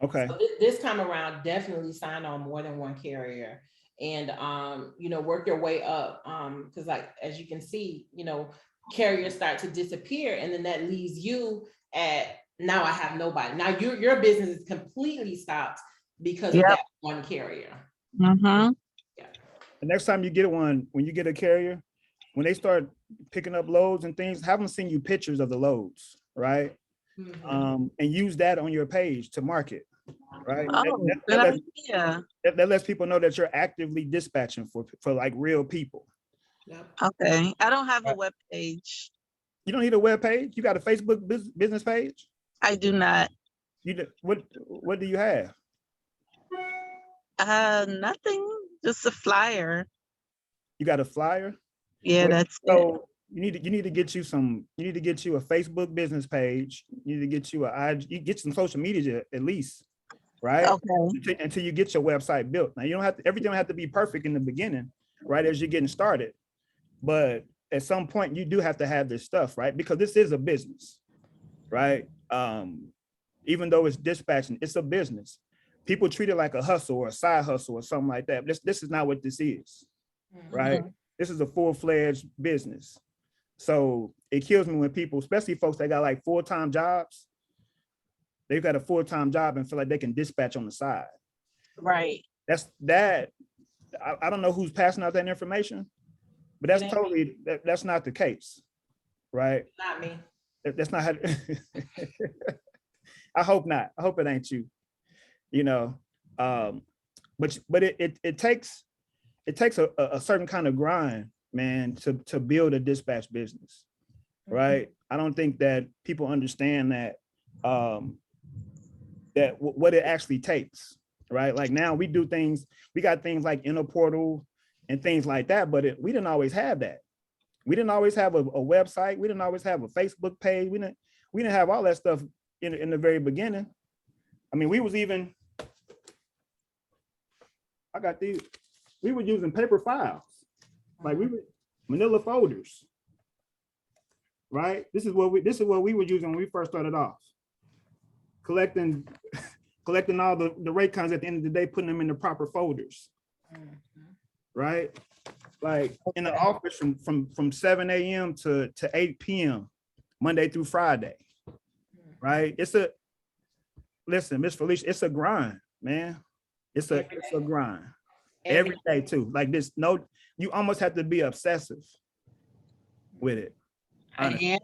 Okay. So this time around, definitely sign on more than one carrier and, work your way up. Because like, as you can see, carriers start to disappear and then that leaves you at, now I have nobody. Now your business is completely stopped because of that one carrier. Mm-hmm. Yeah. The next time you get one, when you get a carrier, when they start picking up loads and things, have them send you pictures of the loads, right? Mm-hmm. And use that on your page to market, right? Oh, good idea. That lets people know that you're actively dispatching for like real people. Yep. Okay, I don't have a web page. You don't need a web page. You got a Facebook business page? I do not. What do you have? Nothing. Just a flyer. You got a flyer? Yeah, that's it. You need to get you a Facebook business page. You need to get you get some social media at least, right? Okay. Until you get your website built. Now you don't have to, everything don't have to be perfect in the beginning, right? As you're getting started, but at some point you do have to have this stuff, right? Because this is a business, right? Even though it's dispatching, it's a business. People treat it like a hustle or a side hustle or something like that. This is not what this is, right? Mm-hmm. This is a full-fledged business. So it kills me when people, especially folks that got like full-time jobs, they've got a full-time job and feel like they can dispatch on the side. Right. I don't know who's passing out that information, but that's not the case, right? Not me. That's not how. I hope not. I hope it ain't you. But it takes a certain kind of grind, man, to build a dispatch business, right? I don't think that people understand that what it actually takes, right? Like now we do things, we got things like Interportal and things like that, but we didn't always have that. We didn't always have a website. We didn't always have a Facebook page. We didn't have all that stuff in the very beginning. I mean, we was even, we were using paper files. Like we were manila folders, right? This is what we were using when we first started off. Collecting all the rate cards at the end of the day, putting them in the proper folders, right? Like in the office from 7 a.m. to 8 p.m. Monday through Friday, right? Listen, Miss Felicia, it's a grind, man. It's a grind every day too. Like this, you almost have to be obsessive with it. Honestly.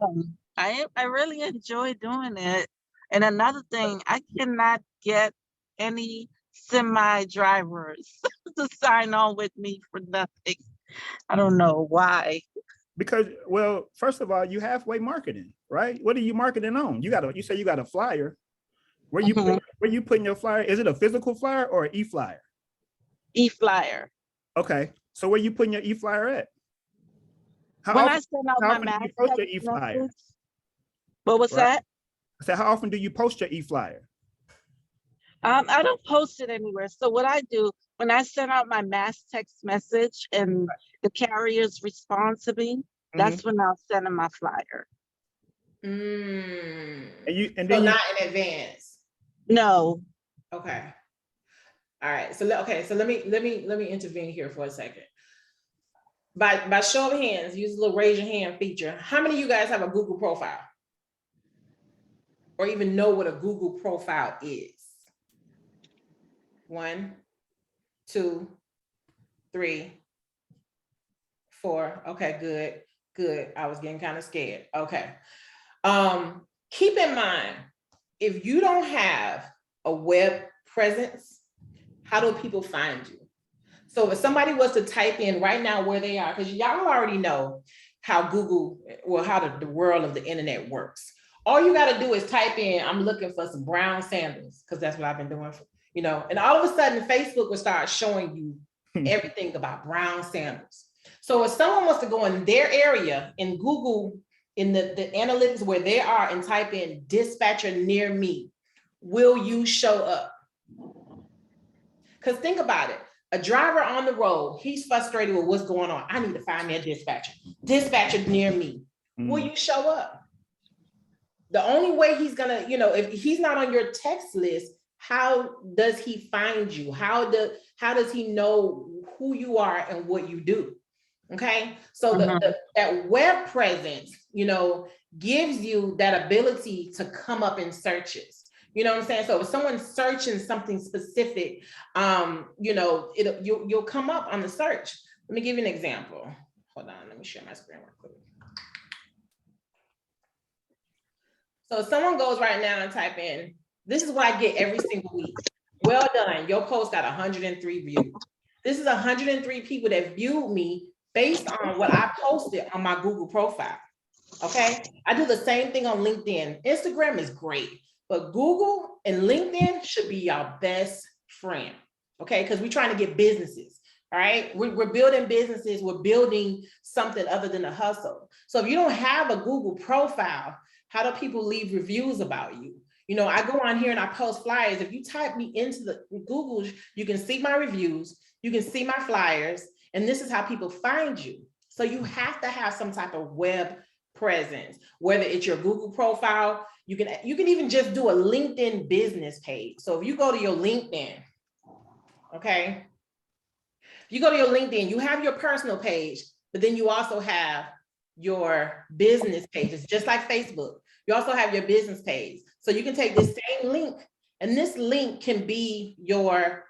I really enjoy doing it. And another thing, I cannot get any semi drivers to sign on with me for nothing. I don't know why. Because, well, first of all, you halfway marketing, right? What are you marketing on? You say you got a flyer. Where you putting your flyer? Is it a physical flyer or an e-flyer? E-flyer. Okay, so where you putting your e-flyer at? When I send out my mass post your e-flyer? What was that? I said, how often do you post your e-flyer? I don't post it anywhere. So what I do when I send out my mass text message and the carriers respond to me, that's when I'll send them my flyer. And so then not in advance. No. Okay. All right. So let me intervene here for a second. By show of hands, use the little raise your hand feature. How many of you guys have a Google profile? Or even know what a Google profile is? 1, 2, 3, 4. Okay, good. I was getting kind of scared. Okay. Keep in mind, if you don't have a web presence, how do people find you? So if somebody was to type in right now where they are, because y'all already know how Google, well, how the world of the internet works. All you got to do is type in, I'm looking for some brown sandals, because that's what I've been doing, and all of a sudden Facebook will start showing you everything about brown sandals. So if someone wants to go in their area in Google, in the analytics where they are and type in dispatcher near me, will you show up? Because think about it. A driver on the road, he's frustrated with what's going on. I need to find me a dispatcher near me. Will you show up? The only way he's gonna, if he's not on your text list, how does he find you? How does he know who you are and what you do? Okay, so that web presence, gives you that ability to come up in searches. You know what I'm saying? So if someone's searching something specific, you'll come up on the search. Let me give you an example. Hold on, let me share my screen real quick. So if someone goes right now and type in, this is what I get every single week. Well done, your post got 103 views. This is 103 people that viewed me based on what I posted on my Google profile. Okay, I do the same thing on LinkedIn. Instagram is great, but Google and LinkedIn should be your best friend, okay? Because we're trying to get businesses, all right? We're building businesses, we're building something other than a hustle. So if you don't have a Google profile, how do people leave reviews about you? I go on here and I post flyers. If you type me into the Google, you can see my reviews, you can see my flyers, and this is how people find you. So you have to have some type of web presence, whether it's your Google profile, you can even just do a LinkedIn business page. So if you go to your LinkedIn, okay, if you go to your LinkedIn, you have your personal page, but then you also have your business pages, just like Facebook. You also have your business page. So you can take this same link, and this link can be your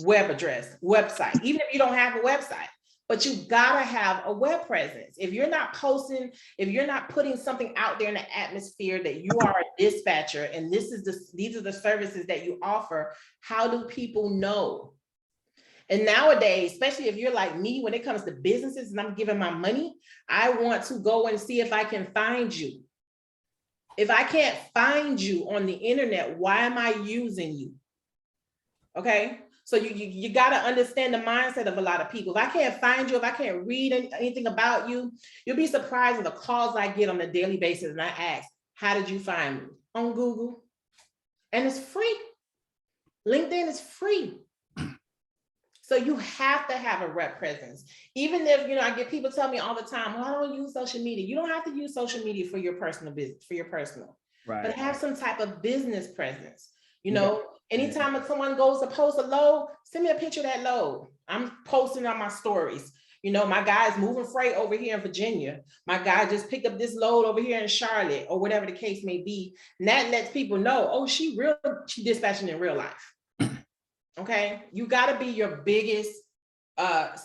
web address, website, even if you don't have a website. But you gotta have a web presence. If you're not posting, if you're not putting something out there in the atmosphere that you are a dispatcher and these are the services that you offer, how do people know? And nowadays, especially if you're like me, when it comes to businesses and I'm giving my money, I want to go and see if I can find you. If I can't find you on the internet, why am I using you? Okay. So you got to understand the mindset of a lot of people. If I can't find you, if I can't read anything about you, you'll be surprised at the calls I get on a daily basis. And I ask, how did you find me? On Google. And it's free. LinkedIn is free. So you have to have a rep presence. Even if, I get people tell me all the time, well, I don't use social media. You don't have to use social media for your personal business, for your personal, Right. But have some type of business presence. Anytime someone goes to post a load, send me a picture of that load. I'm posting on my stories. My guy's moving freight over here in Virginia. My guy just picked up this load over here in Charlotte, or whatever the case may be. And that lets people know, oh, she dispatching in real life. Okay, you got to be your biggest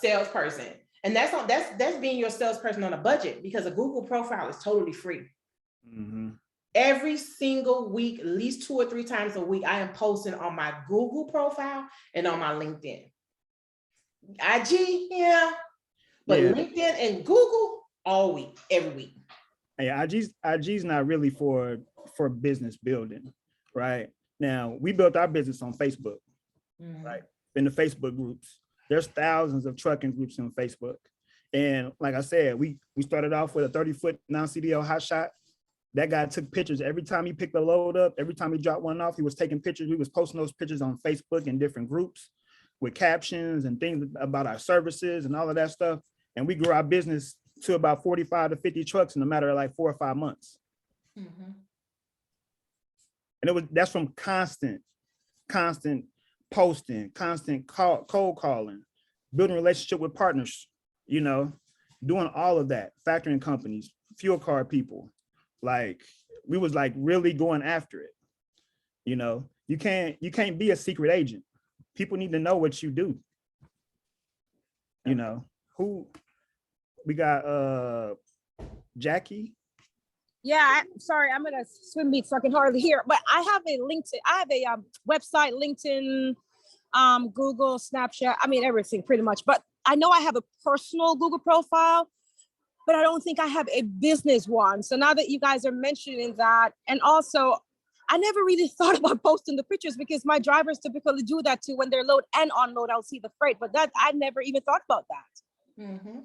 salesperson, and that's being your salesperson on a budget, because a Google profile is totally free. Mm-hmm. Every single week, at least 2 or 3 times a week, I am posting on my Google profile and on my LinkedIn. IG, but LinkedIn and Google all week, every week. Yeah, IG's not really for business building, right? Now, we built our business on Facebook. Right, in the Facebook groups, there's thousands of trucking groups on Facebook, and like I said, we started off with a 30-foot non-CDL hotshot. That guy took pictures every time he picked a load up. Every time he dropped one off, he was taking pictures. We was posting those pictures on Facebook in different groups with captions and things about our services and all of that stuff. And we grew our business to about 45 to 50 trucks in a matter of like 4 or 5 months. Mm-hmm. And that's from constant posting, constant cold calling, building relationship with partners, doing all of that, factoring companies, fuel card people. Like, we was like really going after it. You can't be a secret agent. People need to know what you do. Who we got? Jackie. Yeah, sorry, I'm in a swim meet, so I can hardly hear. But I have a LinkedIn. I have a website, LinkedIn, Google, Snapchat. I mean, everything pretty much. But I know I have a personal Google profile, but I don't think I have a business one. So now that you guys are mentioning that, and also, I never really thought about posting the pictures, because my drivers typically do that too. When they're load and unload, I'll see the freight. But that I never even thought about that. Mm-hmm.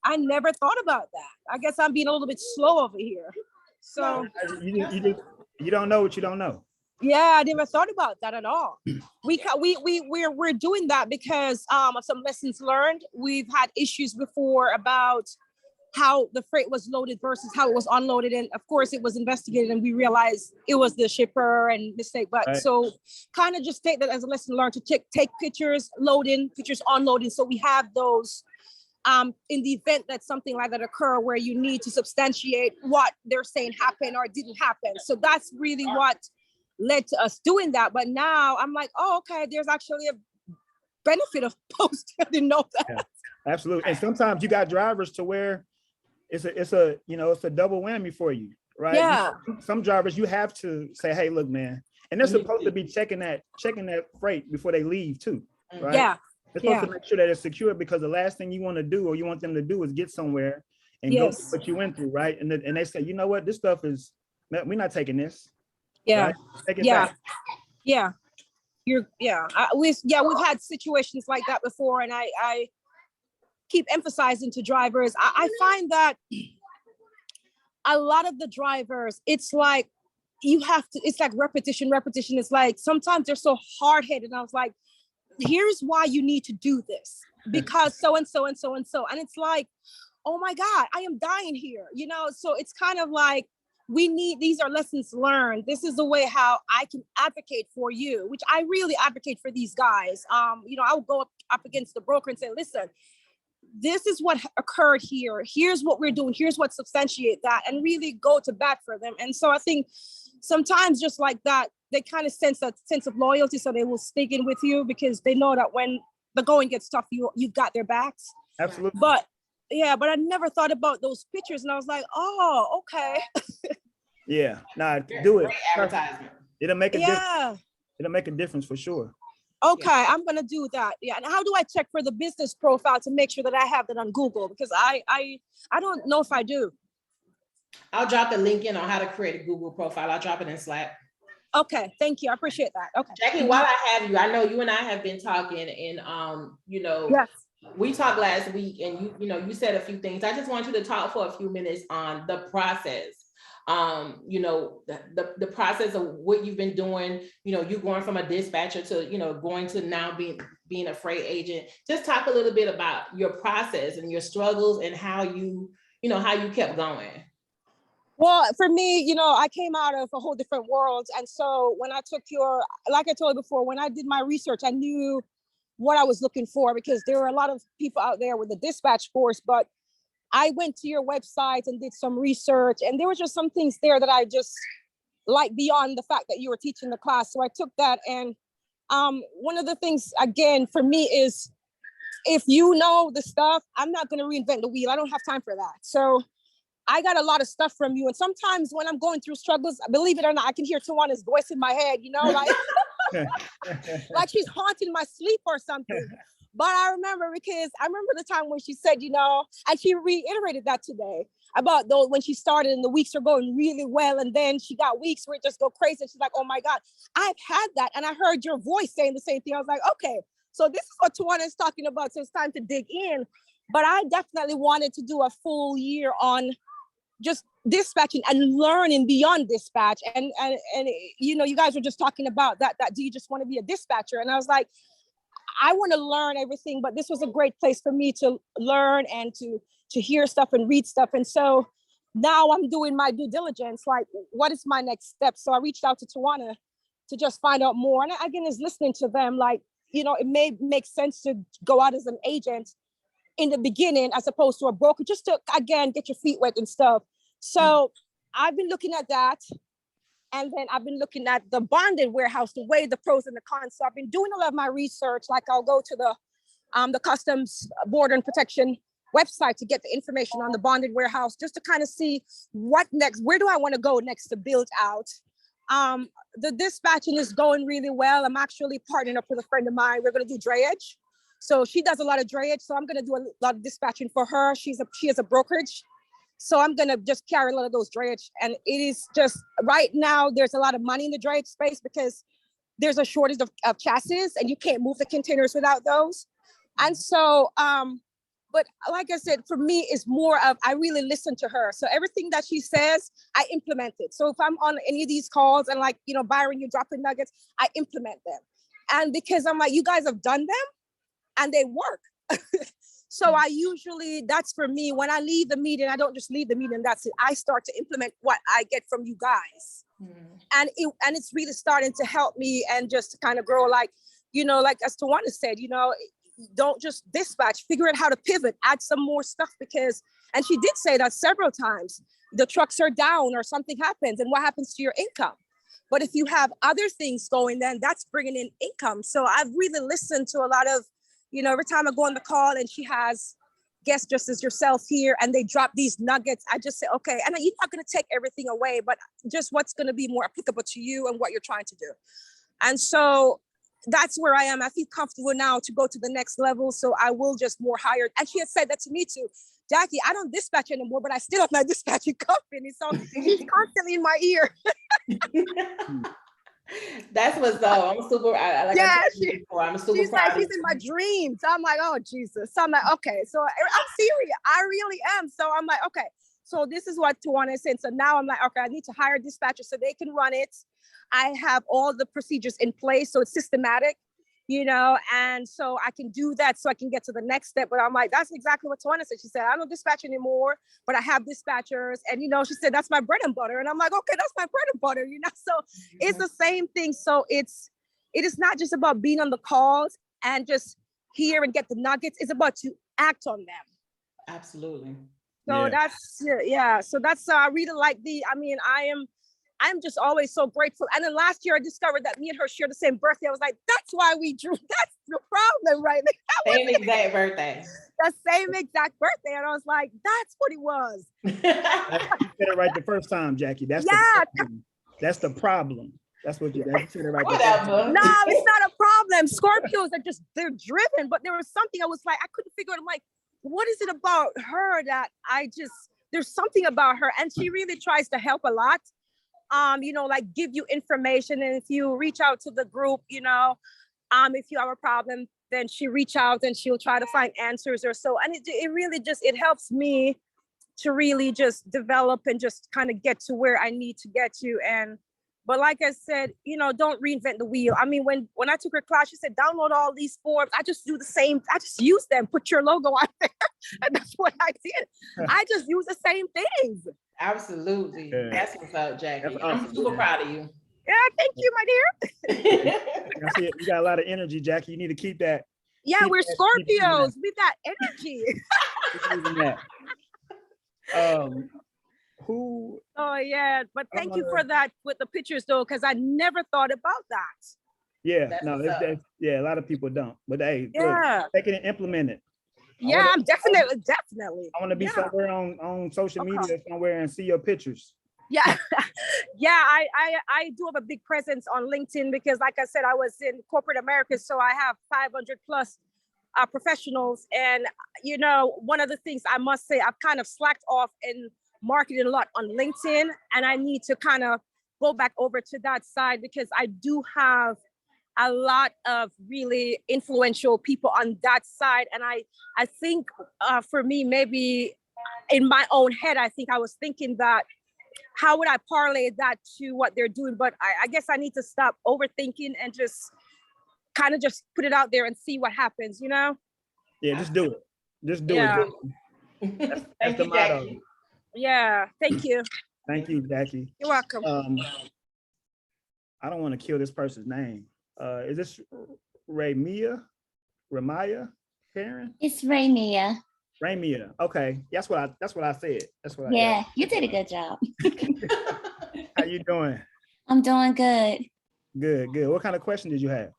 I never thought about that. I guess I'm being a little bit slow over here. So you don't know what you don't know. Yeah, I never thought about that at all. We're doing that because of some lessons learned. We've had issues before about how the freight was loaded versus how it was unloaded, and of course it was investigated, and we realized it was the shipper and mistake. But right. So kind of just take that as a lesson learned to take pictures, loading, pictures unloading, so we have those. In the event that something like that occur, where you need to substantiate what they're saying happened or didn't happen. So that's really what led to us doing that. But now I'm like, oh, okay, there's actually a benefit of posting. I didn't know that. Yeah, absolutely. And sometimes you got drivers to where it's a double whammy for you, right? Yeah. Some drivers, you have to say, hey, look, man, and they're supposed to be checking that freight before they leave too, right? Yeah. They're supposed to make sure that it's secure, because the last thing you want to do, or you want them to do, is get somewhere and go through what you went through, right? And they say, you know what, this stuff is, we're not taking this. Yeah. Right? Take it back. Yeah. We've had situations like that before, and I keep emphasizing to drivers. I find that a lot of the drivers, it's like it's like repetition. It's like sometimes they're so hard-headed, and I was like, here's why you need to do this, because so and so and so and so. And it's like, oh my God, I am dying here, So it's kind of like, these are lessons learned. This is the way how I can advocate for you, which I really advocate for these guys. I'll go up against the broker and say, listen, this is what occurred here. Here's what we're doing. Here's what substantiate that, and really go to bat for them. And so I think sometimes just like that, they kind of sense a sense of loyalty, so they will stick in with you, because they know that when the going gets tough, you've got their backs. Absolutely. But I never thought about those pictures, and I was like, oh, okay. Yeah, do it. Great advertisement. It'll make a difference. It'll make a difference for sure. Okay, I'm gonna do that. Yeah, and how do I check for the business profile to make sure that I have that on Google? Because I don't know if I do. I'll drop the link in on how to create a Google profile. I'll drop it in Slack. Okay, thank you. I appreciate that. Okay. Jackie, while I have you, I know you and I have been talking, and you know, yes, we talked last week, and you said a few things. I just want you to talk for a few minutes on the process. You know, the process of what you've been doing, you know, you going from a dispatcher to, you know, going to now being a freight agent. Just talk a little bit about your process and your struggles and how you kept going. Well, for me, you know, I came out of a whole different world. And so when I took like I told you before, when I did my research, I knew what I was looking for, because there are a lot of people out there with the dispatch force, but I went to your website and did some research, and there were just some things there that I just like beyond the fact that you were teaching the class. So I took that, and one of the things, again, for me is, if you know the stuff, I'm not going to reinvent the wheel. I don't have time for that. So I got a lot of stuff from you. And sometimes when I'm going through struggles, believe it or not, I can hear Tawana's voice in my head, you know, like, like she's haunting my sleep or something. But I remember the time when she said, you know, and she reiterated that today about though when she started and the weeks are going really well. And then she got weeks where it just go crazy. And she's like, oh my God, I've had that. And I heard your voice saying the same thing. I was like, okay, so this is what Tawana is talking about. So it's time to dig in. But I definitely wanted to do a full year on just dispatching and learning beyond dispatch. And you know, you guys were just talking about that do you just want to be a dispatcher? And I was like, I want to learn everything, but this was a great place for me to learn and to hear stuff and read stuff. And so now I'm doing my due diligence, like, what is my next step? So I reached out to Tawana to just find out more. And again, is listening to them, like, you know, it may make sense to go out as an agent in the beginning as opposed to a broker, just to, again, get your feet wet and stuff. So I've been looking at that. And then I've been looking at the bonded warehouse, the way the pros and the cons. So I've been doing a lot of my research. Like, I'll go to the Customs Border and Protection website to get the information on the bonded warehouse, just to kind of see what next, where do I want to go next to build out. The dispatching is going really well. I'm actually partnering up with a friend of mine. We're going to do drayage. So she does a lot of drayage. So I'm going to do a lot of dispatching for her. She has a brokerage. So I'm going to just carry a lot of those drayage. And it is just, right now, there's a lot of money in the drayage space because there's a shortage of chassis and you can't move the containers without those. And so, but like I said, for me, it's more of, I really listen to her. So everything that she says, I implement it. So if I'm on any of these calls and, like, you know, Byron, you're dropping nuggets, I implement them. And because I'm like, you guys have done them and they work. So I usually, that's for me, when I leave the meeting, I don't just leave the meeting, that's it. I start to implement what I get from you guys. And it's really starting to help me and just to kind of grow, like, you know, like as Tawana said, you know, don't just dispatch, figure out how to pivot, add some more stuff, because, and she did say that several times, the trucks are down or something happens, and what happens to your income? But if you have other things going, then that's bringing in income. So I've really listened to a lot of, you know, every time I go on the call and she has guests just as yourself here and they drop these nuggets, I just say, okay, and you're not going to take everything away, but just what's going to be more applicable to you and what you're trying to do. And so that's where I am. I feel comfortable now to go to the next level. So I will just more hire. And she has said that to me too. Jackie, I don't dispatch anymore, but I still have my dispatching company. So it's constantly in my ear. That's what's up. I'm super. I'm super she's proud. Like, she's in my dreams. So I'm like, oh Jesus. So I'm like, okay. So I'm serious. I really am. So I'm like, okay. So this is what Tawana is saying. So now I'm like, okay, I need to hire dispatchers so they can run it. I have all the procedures in place, so it's systematic, you know, and so I can do that so I can get to the next step. But I'm like, that's exactly what Tawana said. She said, I don't dispatch anymore, but I have dispatchers. And, you know, she said, that's my bread and butter. And I'm like, okay, that's my bread and butter, you know, so it's the same thing. So it is not just about being on the calls and just hear and get the nuggets. It's about to act on them. Absolutely. So that's, yeah. So that's, I really like I'm just always so grateful. And then last year I discovered that me and her share the same birthday. I was like, that's why we drew. That's the problem, right? Same exact birthday. The same exact birthday. And I was like, that's what it was. You said it right the first time, Jackie. That's the problem. That's what you said it right there. Whatever. No, it's not a problem. Scorpios are just, they're driven, but there was something I was like, I couldn't figure it. I'm like, what is it about her that there's something about her. And she really tries to help a lot. Like give you information. And if you reach out to the group, if you have a problem, then she reach out and she'll try to find answers or so. And it really just, it helps me to really just develop and just kind of get to where I need to get to. But like I said, don't reinvent the wheel. I mean, when I took her class, she said, download all these forms. I just do the same. I just use them, put your logo on there. And that's what I did. I just use the same things. Absolutely. Yeah. That's what's up, Jackie. That's awesome. I'm super proud of you. Yeah, thank you, my dear. I see it. You got a lot of energy, Jackie. You need to keep that. Yeah, we're Scorpios. We've got energy. Oh yeah, but thank you for that with the pictures though, because I never thought about that. Yeah, That's no, what's up. a lot of people don't. But hey, Yeah. look, take it and implement it. Yeah, I'm definitely. I want to be somewhere on social media somewhere and see your pictures. Yeah, yeah. I do have a big presence on LinkedIn because, like I said, I was in corporate America, so I have 500 plus professionals. And one of the things I must say, I've kind of slacked off in marketing a lot on LinkedIn, and I need to kind of go back over to that side because I do have a lot of really influential people on that side. And I think for me, maybe in my own head, I think I was thinking that how would I parlay that to what they're doing? But I guess I need to stop overthinking and just kind of just put it out there and see what happens, Yeah, just do it. Just do it. That's the motto. Jackie. Yeah, thank you. Thank you, Jackie. You're welcome. I don't want to kill this person's name. Is this Ramaya Karen? It's Raymia. Ramia. Okay, that's what I said. Yeah, you did a good job. How you doing? I'm doing good. Good. What kind of question did you have?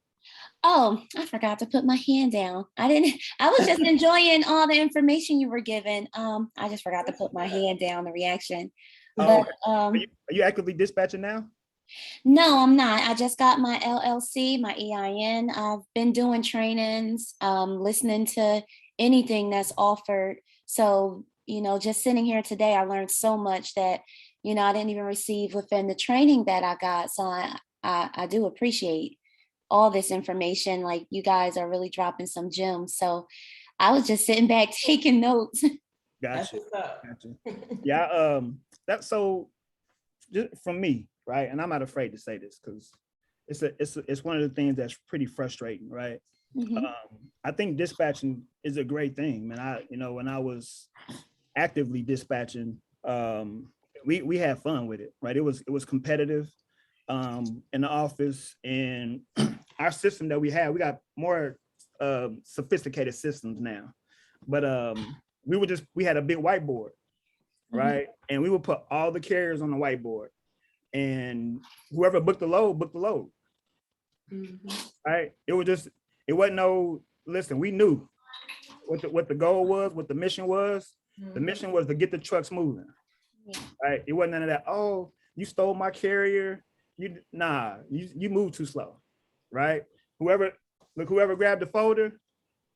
Oh, I forgot to put my hand down. I was just enjoying all the information you were giving. I just forgot to put my hand down, the reaction. But are you actively dispatching now? No, I'm not. I just got my LLC, my EIN. I've been doing trainings, listening to anything that's offered. So, just sitting here today, I learned so much that, I didn't even receive within the training that I got. So I do appreciate all this information. Like, you guys are really dropping some gems. So I was just sitting back taking notes. Gotcha. Yeah. That's so just from me, right? And I'm not afraid to say this because it's one of the things that's pretty frustrating, right? Mm-hmm. I think dispatching is a great thing, man. When I was actively dispatching, we had fun with it, right? It was competitive in the office, and our system that we got more sophisticated systems now, but we had a big whiteboard, right? Mm-hmm. And we would put all the carriers on the whiteboard, and whoever booked the load. Mm-hmm. Right? It wasn't no, listen, we knew what the goal was, what the mission was. Mm-hmm. The mission was to get the trucks moving. Yeah. Right? It wasn't none of that, oh, you stole my carrier. You moved too slow, right? Whoever grabbed the folder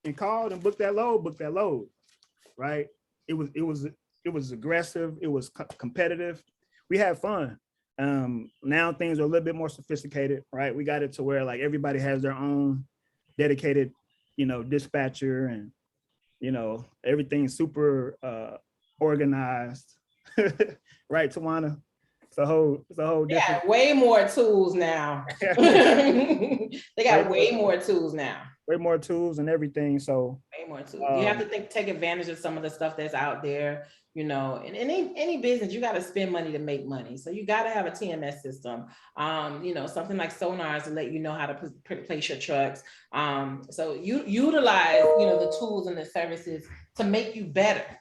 and called and booked that load, right? It was aggressive. It was competitive. We had fun. Now things are a little bit more sophisticated, right? We got it to where like everybody has their own dedicated, dispatcher, and everything's super organized, right, Tawana? It's a whole different. Yeah, way more tools now. They got way more tools now. Way more tools and everything. So way more tools. You have to take advantage of some of the stuff that's out there. In any business, you got to spend money to make money. So you got to have a TMS system. Something like sonars to let you know how to place your trucks. So you utilize, the tools and the services to make you better.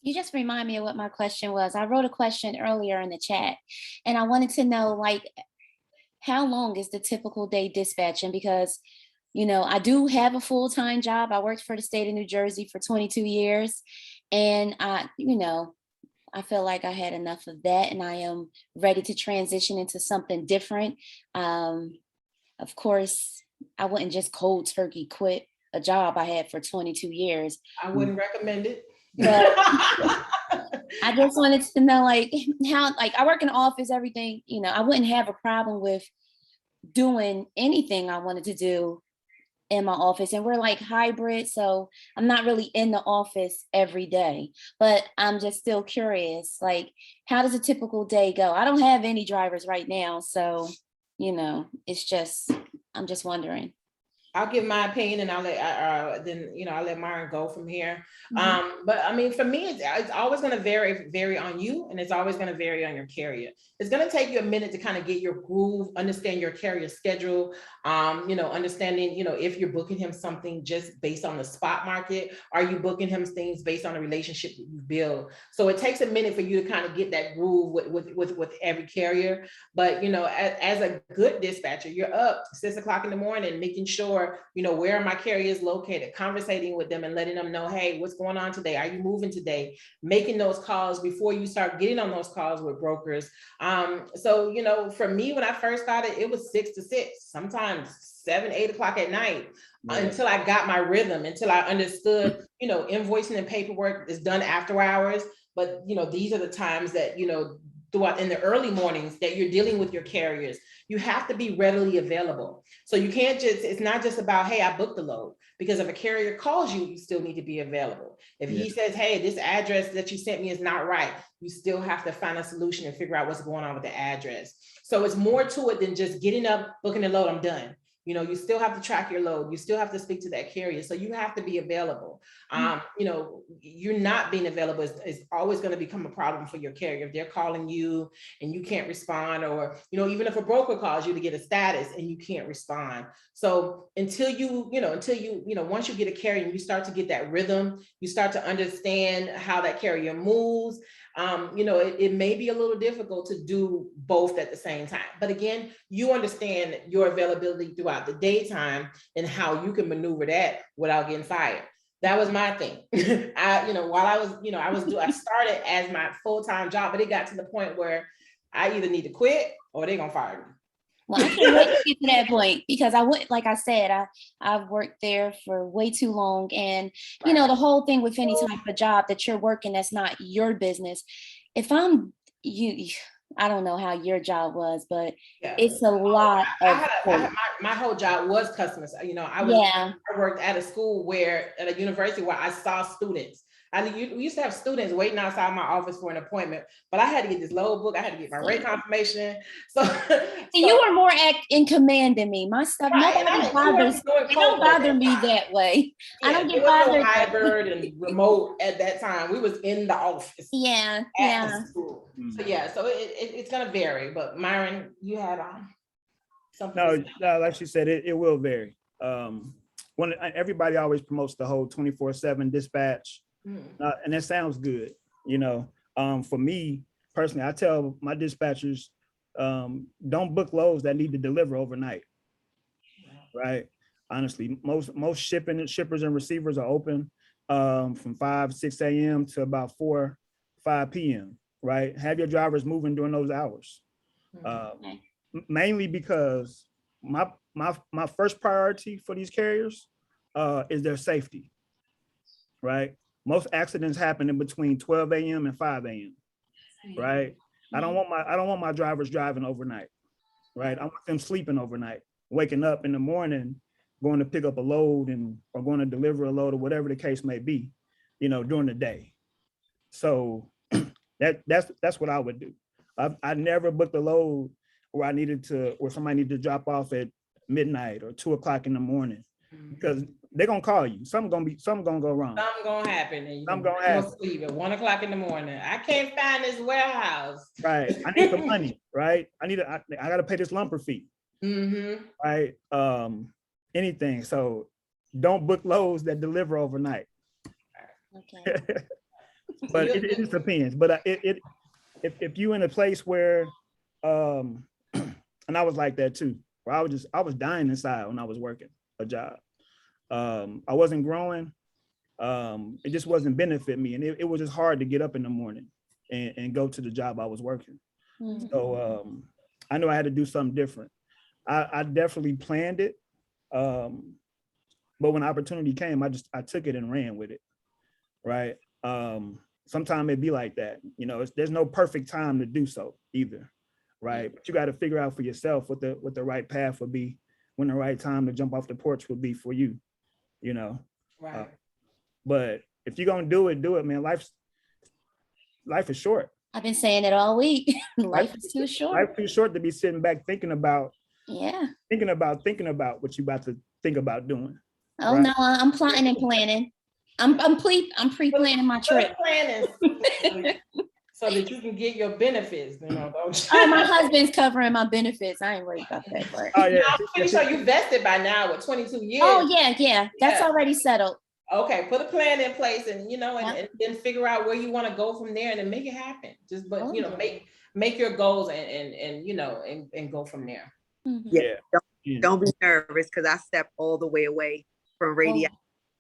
You just remind me of what my question was. I wrote a question earlier in the chat, and I wanted to know, like, how long is the typical day dispatching? Because, I do have a full-time job. I worked for the state of New Jersey for 22 years. And I I feel like I had enough of that, and I am ready to transition into something different. Of course, I wouldn't just cold turkey quit a job I had for 22 years. I wouldn't recommend it. But I just wanted to know, like, how, like, I work in the office, everything, you know, I wouldn't have a problem with doing anything I wanted to do in my office, and we're like hybrid, so I'm not really in the office every day, but I'm just still curious, like, how does a typical day go? I don't have any drivers right now, so, you know, it's just, I'm just wondering. I'll give my opinion, and I'll let I'll let Myron go from here. Mhm. But I mean, for me, it's always going to vary on you, and it's always going to vary on your carrier. It's going to take you a minute to kind of get your groove, understand your carrier schedule, understanding, if you're booking him something just based on the spot market, are you booking him things based on the relationship that you build? So it takes a minute for you to kind of get that groove with every carrier. But as a good dispatcher, you're up 6 o'clock in the morning, making sure, where are my carriers located, conversating with them and letting them know, hey, what's going on today? Are you moving today? Making those calls before you start getting on those calls with brokers. So, for me, when I first started, it was 6 to 6, sometimes 7, 8 o'clock at night, until I got my rhythm, until I understood, invoicing and paperwork is done after hours. But, these are the times that, throughout in the early mornings that you're dealing with your carriers. You have to be readily available. So you can't it's not just about, hey, I booked the load, because if a carrier calls you, you still need to be available. If he says, hey, this address that you sent me is not right, you still have to find a solution and figure out what's going on with the address. So it's more to it than just getting up, booking the load, I'm done. You still have to track your load. You still have to speak to that carrier. So you have to be available. You're not being available is always going to become a problem for your carrier. If they're calling you and you can't respond, or, even if a broker calls you to get a status and you can't respond. So until you once you get a carrier and you start to get that rhythm, you start to understand how that carrier moves. It may be a little difficult to do both at the same time. But again, you understand your availability throughout the daytime and how you can maneuver that without getting fired. That was my thing. I started as my full-time job, but it got to the point where I either need to quit or they're gonna fire me. Well, I can't wait to get to that point, because like I said, I've worked there for way too long. And, the whole thing with any type of job that you're working, that's not your business. If I'm you, I don't know how your job was, but it's a lot my whole job was customers. I worked at a school at a university where I saw students. We used to have students waiting outside my office for an appointment, but I had to get this load book. I had to get my rate confirmation. So you were more in command than me. My stuff, nobody bothers. It don't bother me that way. I don't get bothered. No hybrid and remote at that time. We was in the office. Yeah. The school. So so it's gonna vary. But Myron, you had something. No, like she said, it will vary. When everybody always promotes the whole 24/7 dispatch. And that sounds good, for me personally, I tell my dispatchers, don't book loads that need to deliver overnight, right? Honestly, most shippers and receivers are open from 5, 6 a.m. to about 4, 5 p.m., right? Have your drivers moving during those hours. Mainly because my first priority for these carriers is their safety, right? Most accidents happen in between 12 a.m. and 5 a.m. right? I don't want my drivers driving overnight, right? I want them sleeping overnight, waking up in the morning, going to pick up a load or going to deliver a load or whatever the case may be, during the day. So that's what I would do. I never booked a load where somebody needed to drop off at midnight or 2 o'clock in the morning, because they're gonna call you. Something gonna go wrong. Something gonna happen. And you're gonna sleep at 1 o'clock in the morning. I can't find this warehouse. Right. I need the money, right? I gotta pay this lumper fee. Right. Anything. So don't book loads that deliver overnight. Okay. But it just depends. But if you in a place where and I was like that too, where I was dying inside when I was working a job. I wasn't growing. It just wasn't benefit me. And it was just hard to get up in the morning, and go to the job I was working. Mhm. So I knew I had to do something different. I definitely planned it. But when opportunity came, I took it and ran with it. Right. Sometimes it'd be like that. You know, there's no perfect time to do so either. Right. But you got to figure out for yourself what the right path would be, when the right time to jump off the porch would be for you, you know. Right. But if you're gonna do it, man. Life is short. I've been saying it all week. Life is too short. Life too short to be sitting back thinking about what you about to think about doing. Oh right? No, I'm plotting and planning. I'm pre-planning my trip. Planning so that you can get your benefits. You know, Oh, my husband's covering my benefits. I ain't worried about that part. Oh yeah. I'm pretty sure you vested by now with 22 years. Oh yeah. That's already settled. Okay, put a plan in place, and and then figure out where you want to go from there, and then make it happen. Just, but make your goals and go from there. Mm-hmm. Yeah. Don't be nervous, because I stepped all the way away from radio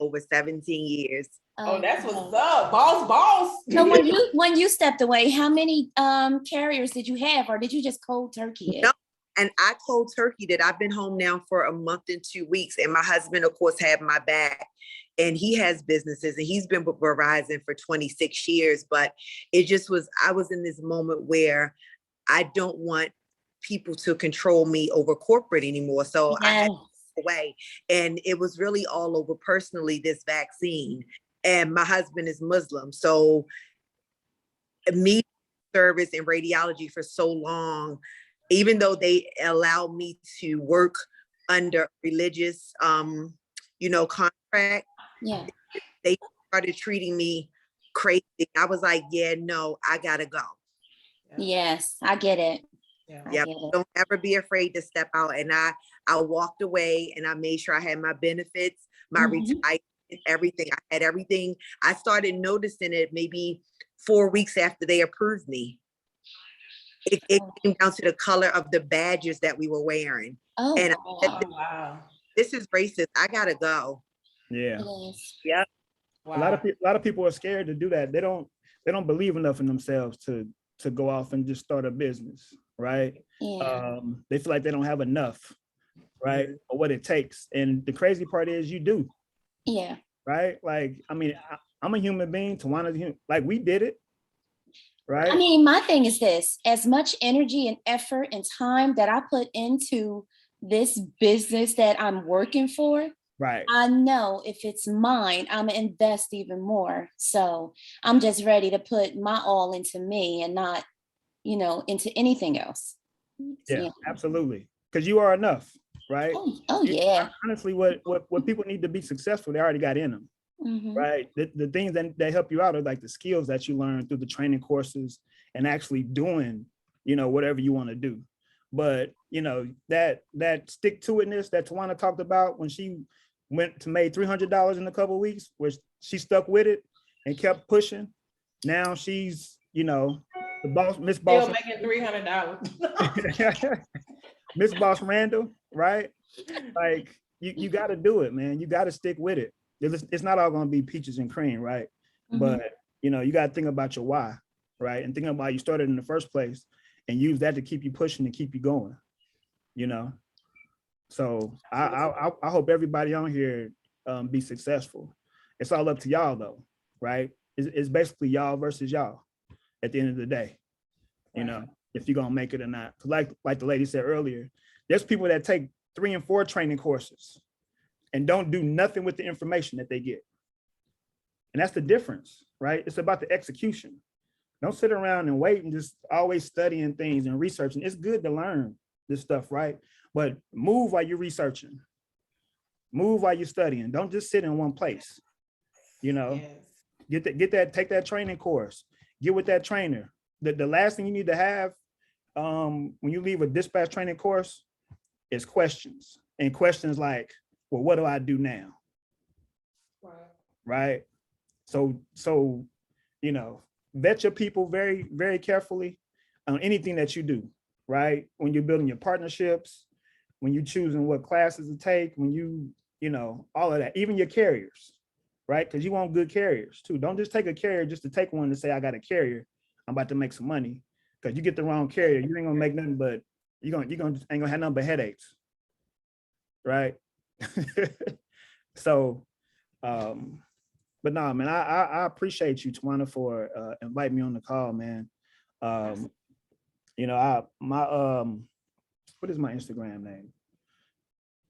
over 17 years. Oh, that's what's up, boss. So when you stepped away, how many carriers did you have, or did you just cold turkey it? No, and I cold turkeyed it. I've been home now for a month and 2 weeks, and my husband, of course, had my back. And he has businesses, and he's been with Verizon for 26 years. But I was in this moment where I don't want people to control me over corporate anymore. So I had to go away. And it was really all over personally, this vaccine. And my husband is Muslim. So me service in radiology for so long, even though they allow me to work under religious, contract, they started treating me crazy. I was like, yeah, no, I gotta go. Yes, I get it. Yeah, don't ever be afraid to step out. And I walked away, and I made sure I had my benefits, my retirement, everything. I had everything. I started noticing it maybe 4 weeks after they approved me. It came down to the color of the badges that we were wearing. And I said, wow, this is racist. I gotta go. Yeah. Yeah. Wow. A lot of people are scared to do that. They don't believe enough in themselves to go off and just start a business, right? Yeah. They feel like they don't have enough, right? Or what it takes. And the crazy part is you do. Yeah. Right? Like, I mean, I'm a human being, Tawana's a human, like we did it. Right. I mean, my thing is this: as much energy and effort and time that I put into this business that I'm working for, right, I know if it's mine, I'm gonna invest even more. So I'm just ready to put my all into me and not, into anything else. Yeah, absolutely. Because you are enough, right? Oh yeah. Honestly, what people need to be successful, they already got in them. Right. The things that help you out are like the skills that you learn through the training courses and actually doing, whatever you want to do. But, that stick to itness that Tawana talked about when she went to made $300 in a couple of weeks, where she stuck with it and kept pushing. Now she's, the boss, Miss Boss. Still making $300. Miss Boss Randall, right? Like you got to do it, man. You got to stick with it. It's not all going to be peaches and cream, right? But you got to think about your why, right? And think about you started in the first place, and use that to keep you pushing and keep you going. So I hope everybody on here be successful. It's all up to y'all though, right? It's basically y'all versus y'all at the end of the day. If you're gonna make it or not. Like the lady said earlier, there's people that take 3 and 4 training courses and don't do nothing with the information that they get. And that's the difference, right? It's about the execution. Don't sit around and wait and just always studying things and researching. It's good to learn this stuff, right? But move while you're researching. Move while you're studying. Don't just sit in one place. Take that training course. Get with that trainer. The last thing you need to have when you leave a dispatch training course is questions. And questions like, well, what do I do now? Right? So vet your people very, very carefully on anything that you do, right? When you're building your partnerships, when you're choosing what classes to take, when all of that, even your carriers, right? Because you want good carriers too. Don't just take a carrier just to take one to say I got a carrier. I'm about to make some money. Because you get the wrong carrier, you ain't gonna make nothing but ain't gonna have nothing but headaches. Right. So but no, man, I appreciate you, Tawana, for inviting me on the call, man. You know, what is my Instagram name?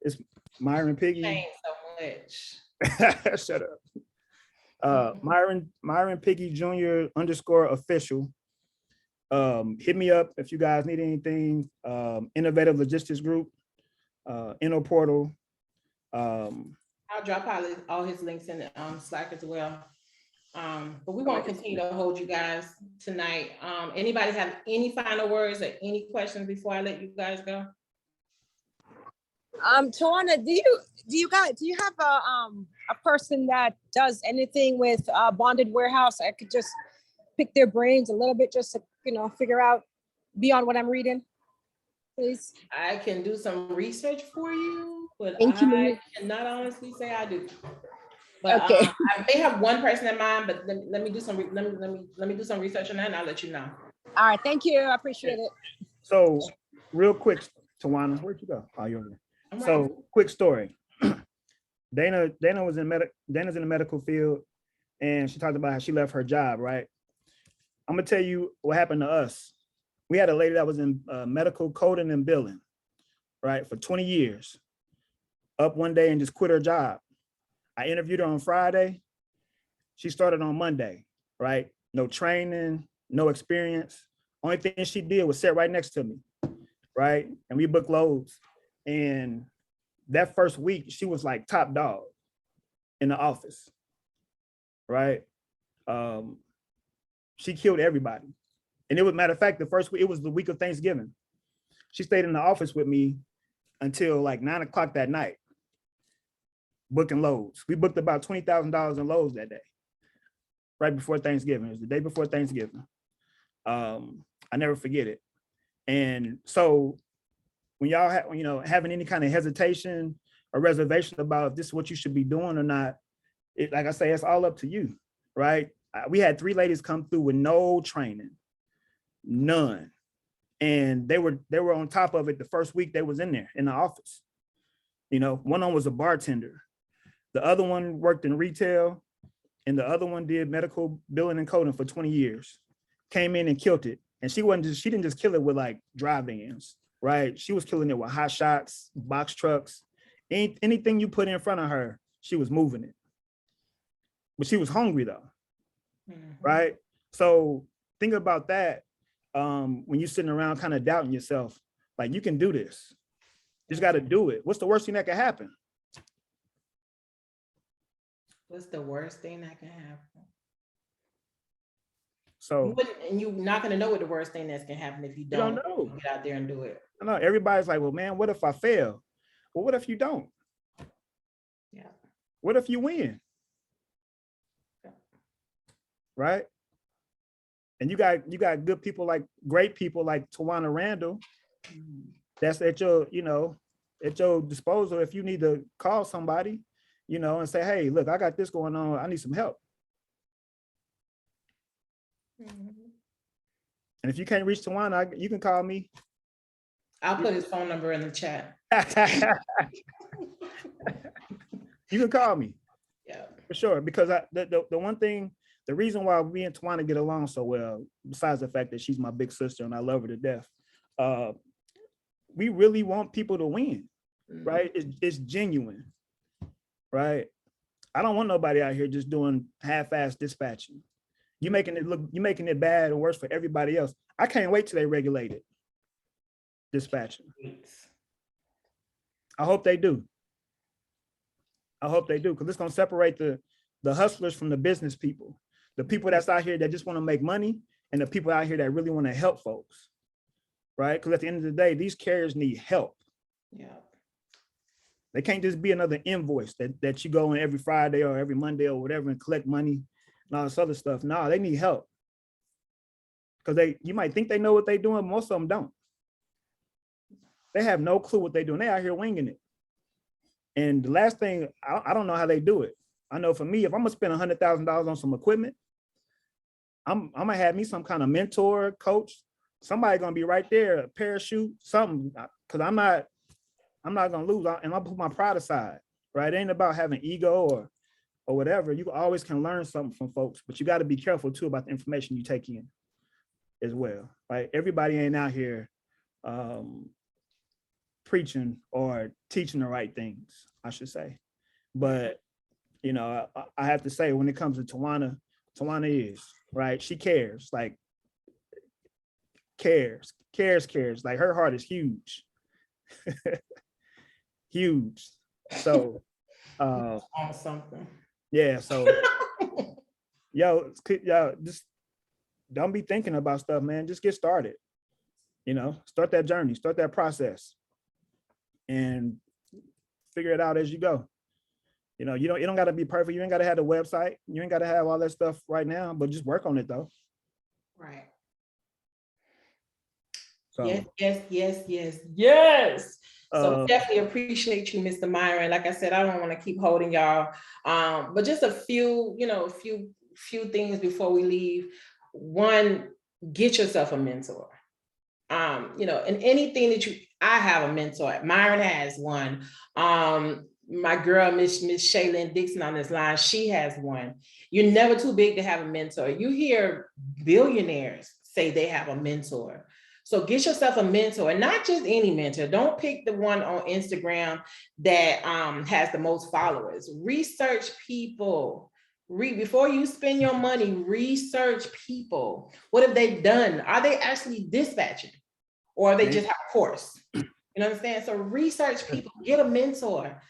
It's Myron Piggie. Thanks so much. Shut up. Myron Piggie Jr. _official. Hit me up if you guys need anything. Innovative Logistics Group, Inno Portal. I'll drop all his links in the Slack as well. But we won't continue to hold you guys tonight. Anybody have any final words or any questions before I let you guys go? Tawana, do you have a person that does anything with bonded warehouse? I could just pick their brains a little bit just to, you know, figure out beyond what I'm reading, please. I can do some research for you, but Thank you. I cannot honestly say I do. But Okay. I may have one person in mind, but let me do some let me do some research on that, and I'll let you know. All right, thank you. I appreciate it. So real quick, Tawana, where'd you go? Oh, you're over there. So quick story. Dana's in the medical field, and she talked about how she left her job, right? I'm gonna tell you what happened to us. We had a lady that was in medical coding and billing, right, for 20 years. Up one day and just quit her job. I interviewed her on Friday. She started on Monday, right? No training, no experience. Only thing she did was sit right next to me, right? And we booked loads. And that first week, she was like top dog in the office, right? She killed everybody. And it was, matter of fact, the first week, it was the week of Thanksgiving. She stayed in the office with me until like 9 o'clock that night, booking loads. We booked about $20,000 in loads that day, right before Thanksgiving. It was the day before Thanksgiving. I never forget it. And so when y'all having any kind of hesitation or reservation about if this is what you should be doing or not, it, like I say, it's all up to you, right? We had 3 ladies come through with no training, none. And they were on top of it the first week they was in there in the office. You know, one of them was a bartender. The other one worked in retail, and the other one did medical billing and coding for 20 years. Came in and killed it. And she didn't just kill it with like drive-ins, right? She was killing it with hot shots, box trucks, anything you put in front of her, she was moving it. But she was hungry though, right? So think about that when you're sitting around kind of doubting yourself, like you can do this. You just got to do it. What's the worst thing that could happen? What's the worst thing that can happen? So you're not going to know what the worst thing that can happen if you don't know. Get out there and do it. I know everybody's like, well, man, what if I fail? Well, what if you don't? Yeah. What if you win? Yeah. Right? And you got good people, like great people like Tawana Randall. That's at your, at your disposal if you need to call somebody, and say, hey, look, I got this going on. I need some help. And if you can't reach Tawana, you can call me. I'll put his phone number in the chat. You can call me. Yeah, for sure. Because the one thing, the reason why me and Tawana get along so well, besides the fact that she's my big sister and I love her to death, we really want people to win, right? It's genuine, right? I don't want nobody out here just doing half-ass dispatching. You're making it bad and worse for everybody else. I can't wait till they regulate it. Dispatching. I hope they do. I hope they do, because it's going to separate the hustlers from the business people, the people that's out here that just want to make money, and the people out here that really want to help folks, right? Because at the end of the day, these carriers need help. Yeah. They can't just be another invoice that you go in every Friday or every Monday or whatever and collect money and all this other stuff. No, they need help. Because you might think they know what they're doing, most of them don't. They have no clue what they're doing. They out here winging it. And the last thing, I don't know how they do it. I know for me, if I'm gonna spend $100,000 on some equipment, I'm gonna have me some kind of mentor, coach, somebody gonna be right there, a parachute, something, because I'm not gonna lose, and I'll put my pride aside, right? It ain't about having ego or whatever. You always can learn something from folks, but you got to be careful too about the information you take in as well, right? Everybody ain't out here preaching or teaching the right things, I should say. But, you know, I have to say, when it comes to Tawana is, right? She cares, like cares. Like her heart is huge. Huge. So, On something. yeah, so, yo, just don't be thinking about stuff, man. Just get started. You know, start that journey, start that process, and figure it out as you go. You know, you don't got to be perfect. You ain't got to have the website. You ain't got to have all that stuff right now, but just work on it though. Right. So, yes. So definitely appreciate you, Mr. Myron. Like I said, I don't want to keep holding y'all, but just a few, you know, few things before we leave. One, get yourself a mentor. You know, and anything that I have a mentor. Myron has one. My girl, Miss Shaylin Dixon on this line, she has one. You're never too big to have a mentor. You hear billionaires say they have a mentor. So get yourself a mentor, and not just any mentor. Don't pick the one on Instagram that has the most followers. Research people. Before you spend your money, research people. What have they done? Are they actually dispatching? Or are they just have a course? You know what I'm saying? So research people, get a mentor,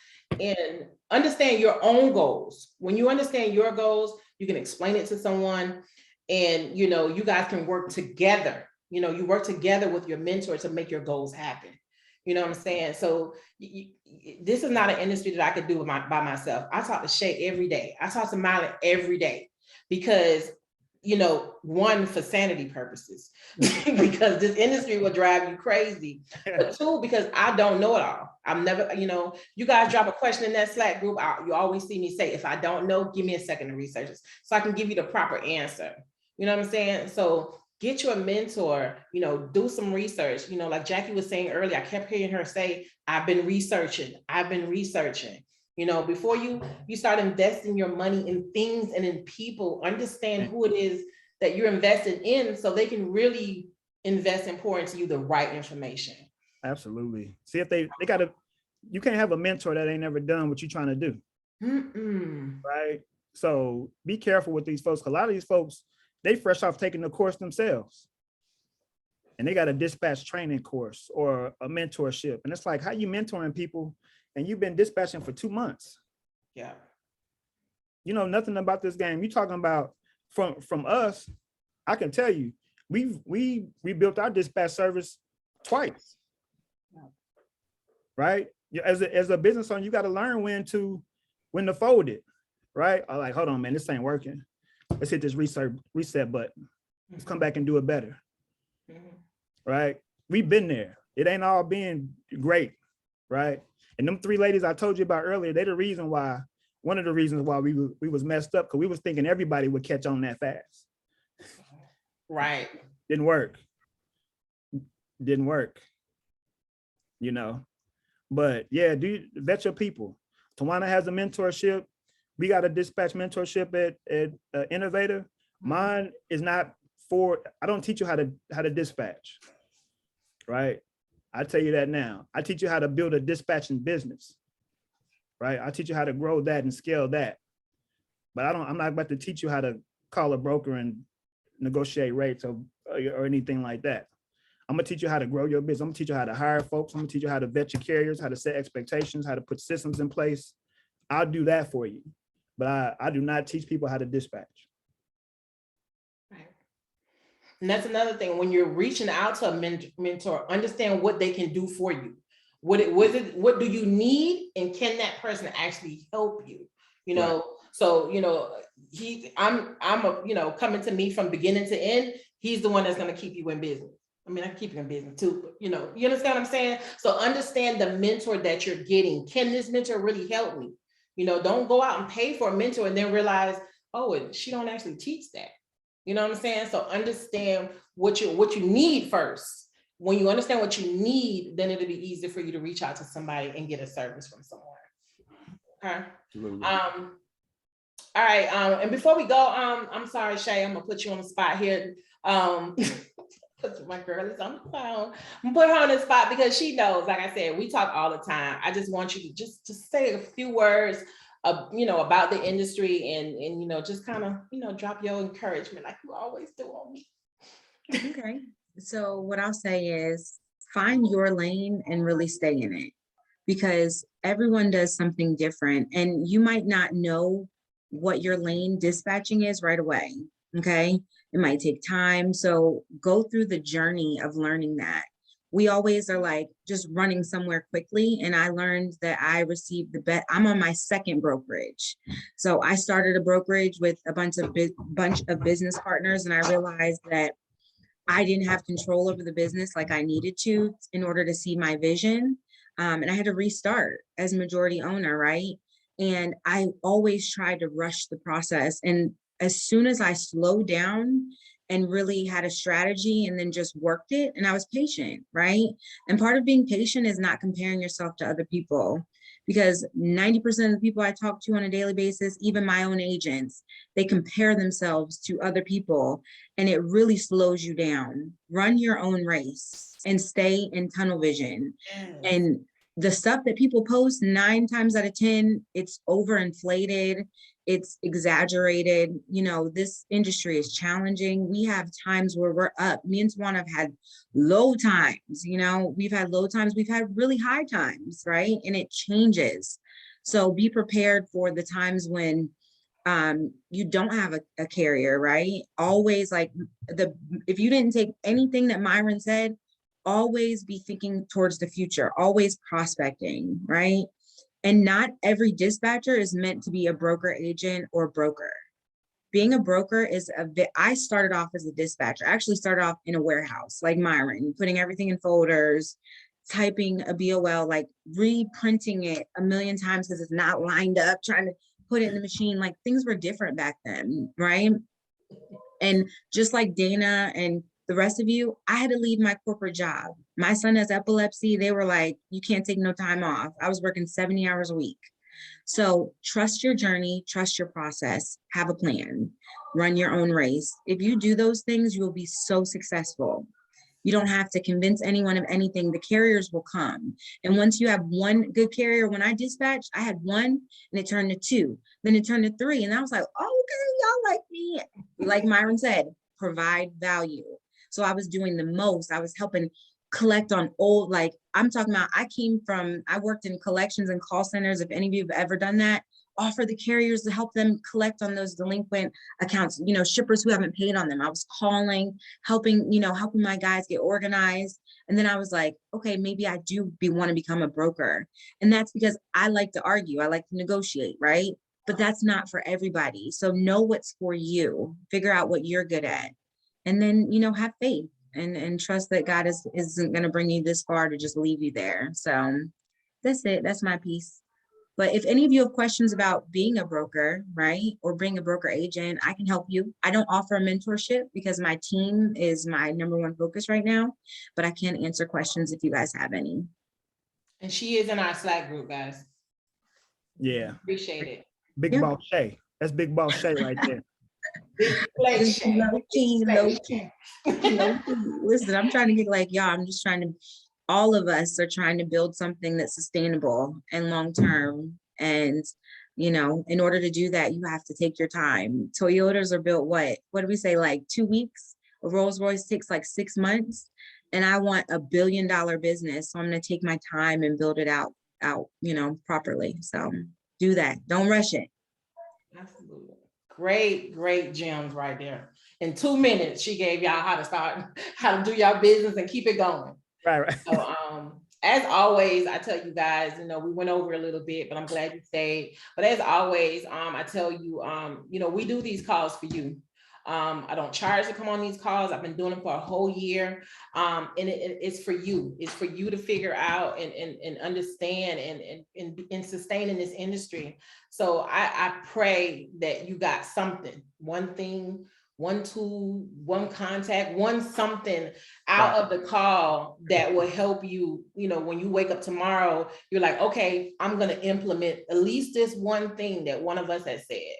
and understand your own goals. When you understand your goals, you can explain it to someone, and you know, you guys can work together. You know, you work together with your mentor to make your goals happen. You know what I'm saying? So this is not an industry that I could do by myself. I talk to Shay every day. I talk to Myron every day because, you know, one, for sanity purposes, because this industry will drive you crazy. But two, because I don't know it all. I'm never, you know, you guys drop a question in that Slack group, you always see me say, if I don't know, give me a second to research it so I can give you the proper answer. You know what I'm saying? So get you a mentor, you know, do some research. You know, like Jackie was saying earlier, I kept hearing her say, I've been researching. You know, before you start investing your money in things and in people, understand who it is that you're invested in so they can really invest and pour into you the right information. Absolutely. See, if they gotta, you can't have a mentor that ain't never done what you're trying to do. Right? So be careful with these folks. A lot of these folks, they fresh off taking the course themselves. And they got a dispatch training course or a mentorship. And it's like, how you mentoring people and you've been dispatching for 2 months? Yeah. You know nothing about this game. You talking about from us, I can tell you, we built our dispatch service twice. Right? As a business owner, you got to learn when to fold it. Right? I'm like, hold on, man, this ain't working. Let's hit this reset button. Let's come back and do it better. Right? We've been there. It ain't all being great, right? And them 3 ladies I told you about earlier, they're one of the reasons why we was messed up, because we was thinking everybody would catch on that fast. Right. Didn't work. You know, but yeah, vet your people. Tawana has a mentorship. We got a dispatch mentorship at Innovator. Mine is not I don't teach you how to dispatch, right? I tell you that now. I teach you how to build a dispatching business, right? I teach you how to grow that and scale that. But I'm not about to teach you how to call a broker and negotiate rates or anything like that. I'm gonna teach you how to grow your business. I'm gonna teach you how to hire folks. I'm gonna teach you how to vet your carriers, how to set expectations, how to put systems in place. I'll do that for you. But I do not teach people how to dispatch. Right. And that's another thing. When you're reaching out to a mentor, understand what they can do for you. What do you need, and can that person actually help you? You know, right. So you know, I'm you know, coming to me from beginning to end. He's the one that's going to keep you in business. I mean, I can keep you in business too, but you know, you understand what I'm saying? So understand the mentor that you're getting. Can this mentor really help me? You know, don't go out and pay for a mentor and then realize, oh, she don't actually teach that. You know what I'm saying? So understand what you need first. When you understand what you need, then it'll be easier for you to reach out to somebody and get a service from someone. Okay. All right. And before we go, I'm sorry, Shay, I'm gonna put you on the spot here. My girl is on the phone. I'm put her on the spot because she knows, like I said, we talk all the time. I just want you to just say a few words about the industry and just kind of drop your encouragement like you always do on me. Okay. So what I'll say is find your lane and really stay in it, because everyone does something different and you might not know what your lane dispatching is right away. Okay. It might take time. So go through the journey of learning that. We always are like just running somewhere quickly. And I learned that I received the bet. I'm on my second brokerage. So I started a brokerage with a bunch of business partners. And I realized that I didn't have control over the business like I needed to in order to see my vision. And I had to restart as majority owner, right? And I always tried to rush the process. And as soon as I slowed down and really had a strategy and then just worked it, and I was patient, right? And part of being patient is not comparing yourself to other people, because 90% of the people I talk to on a daily basis, even my own agents, they compare themselves to other people, and it really slows you down. Run your own race and stay in tunnel vision. Yes. And the stuff that people post 9 times out of 10, it's overinflated, it's exaggerated. This industry is challenging. We have times where we're up. Me and Tawana have had low times, we've had low times, we've had really high times, right? And it changes. So be prepared for the times when you don't have a carrier, right? Always if you didn't take anything that Myron said, always be thinking towards the future, always prospecting, right? And not every dispatcher is meant to be a broker agent or broker. Being a broker I started off as a dispatcher. I actually started off in a warehouse like Myron, putting everything in folders, typing a BOL, like reprinting it a million times because it's not lined up, trying to put it in the machine. Like things were different back then, right? And just like Dana and the rest of you, I had to leave my corporate job. My son has epilepsy. They were like, you can't take no time off. I was working 70 hours a week. So trust your journey, trust your process, have a plan, run your own race. If you do those things, you will be so successful. You don't have to convince anyone of anything. The carriers will come. And once you have one good carrier, when I dispatched, I had 1 and it turned to 2, then it turned to 3. And I was like, oh, okay, y'all like me. Like Myron said, provide value. So I was doing the most. I was helping collect on old, I'm talking about, I worked in collections and call centers. If any of you have ever done that, offer the carriers to help them collect on those delinquent accounts, shippers who haven't paid on them. I was calling, helping my guys get organized. And then I was like, okay, maybe I do want to become a broker. And that's because I like to argue. I like to negotiate, right? But that's not for everybody. So know what's for you, figure out what you're good at. And then, have faith and trust that God isn't going to bring you this far to just leave you there. So that's it. That's my piece. But if any of you have questions about being a broker, right, or being a broker agent, I can help you. I don't offer a mentorship because my team is my #1 focus right now, but I can answer questions if you guys have any. And she is in our Slack group, guys. Yeah. Appreciate it. Big Boss Shay. That's Big Boss Shay right there. Low key. Listen, I'm trying to get like y'all. All of us are trying to build something that's sustainable and long-term. And, in order to do that, you have to take your time. Toyotas are built, what do we say, like 2 weeks? A Rolls Royce takes like 6 months. And I want $1 billion business. So I'm going to take my time and build it out, properly. So do that. Don't rush it. Absolutely. Great gems right there. In 2 minutes, she gave y'all how to do y'all business and keep it going. Right. So, as always, I tell you guys, we went over a little bit, but I'm glad you stayed. But as always, I tell you, we do these calls for you. I don't charge to come on these calls. I've been doing them for a whole year. And it's for you. It's for you to figure out and understand and sustain in this industry. So I pray that you got something, one thing, one tool, one contact, one something out of the call that will help you, you know, when you wake up tomorrow, you're like, okay, I'm going to implement at least this one thing that one of us has said,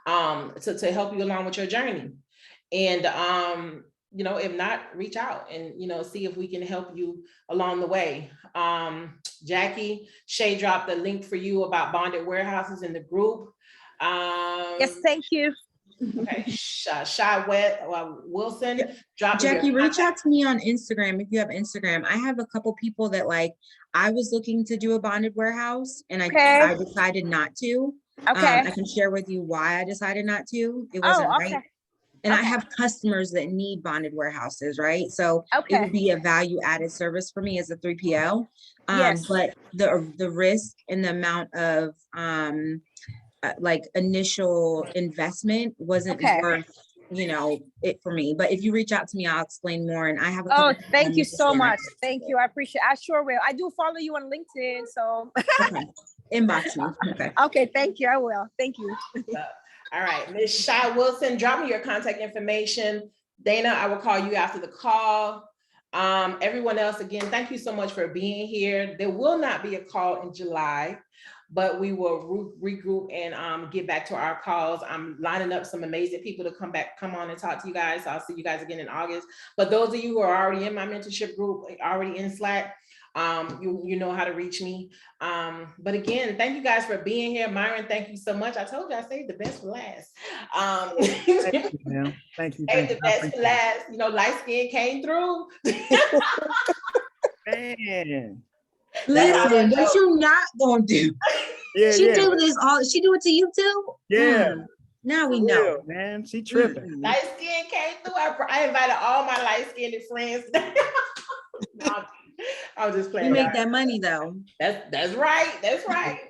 to help you along with your journey. And, you know, if not, reach out and, you know, see if we can help you along the way. Jackie, Shay dropped the link for you about bonded warehouses in the group. Yes, thank you. Okay, Shy Wilson, Jackie, reach out to me on Instagram if you have Instagram. I have a couple people that like, I was looking to do a bonded warehouse and I decided not to. Okay. I can share with you why I decided not to. It wasn't right. And I have customers that need bonded warehouses, right? So it would be a value added service for me as a 3PL. But the risk and the amount of like initial investment wasn't worth, you know, it for me. But if you reach out to me, I'll explain more. And I have a thank you so much. Thank you. I appreciate it. I sure will. I do follow you on LinkedIn, so inbox me. Okay, thank you. I will. Thank you. All right, Ms. Shy Wilson, drop me your contact information. Dana, I will call you after the call. Everyone else, again, thank you so much for being here. There will not be a call in July, but we will regroup and get back to our calls. I'm lining up some amazing people to come on and talk to you guys. So I'll see you guys again in August. But those of you who are already in my mentorship group, already in Slack, you know how to reach me. But again, thank you guys for being here. Myron, thank you so much. I told you I saved the best for last. Thank you, ma'am. Thank you. Saved the best for last. You know, light skin came through. Man. Listen, what you not gonna do? She do this all. She do it to you too. Yeah. Now we know, man. She tripping. Light skin came through. I invited all my light skinned friends. No, I was just playing. You make that money though. That's right. That's right.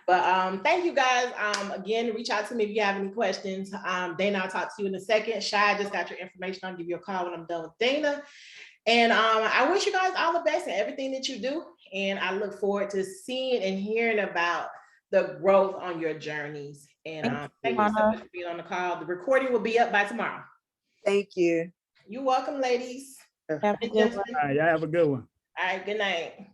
But thank you guys. Again, reach out to me if you have any questions. Dana, I'll talk to you in a second. Shy, I just got your information. I'll give you a call when I'm done with Dana. And I wish you guys all the best in everything that you do. And I look forward to seeing and hearing about the growth on your journeys. And thank you so much for being on the call. The recording will be up by tomorrow. Thank you. You're welcome, ladies. All right, y'all have a good one. All right, good night.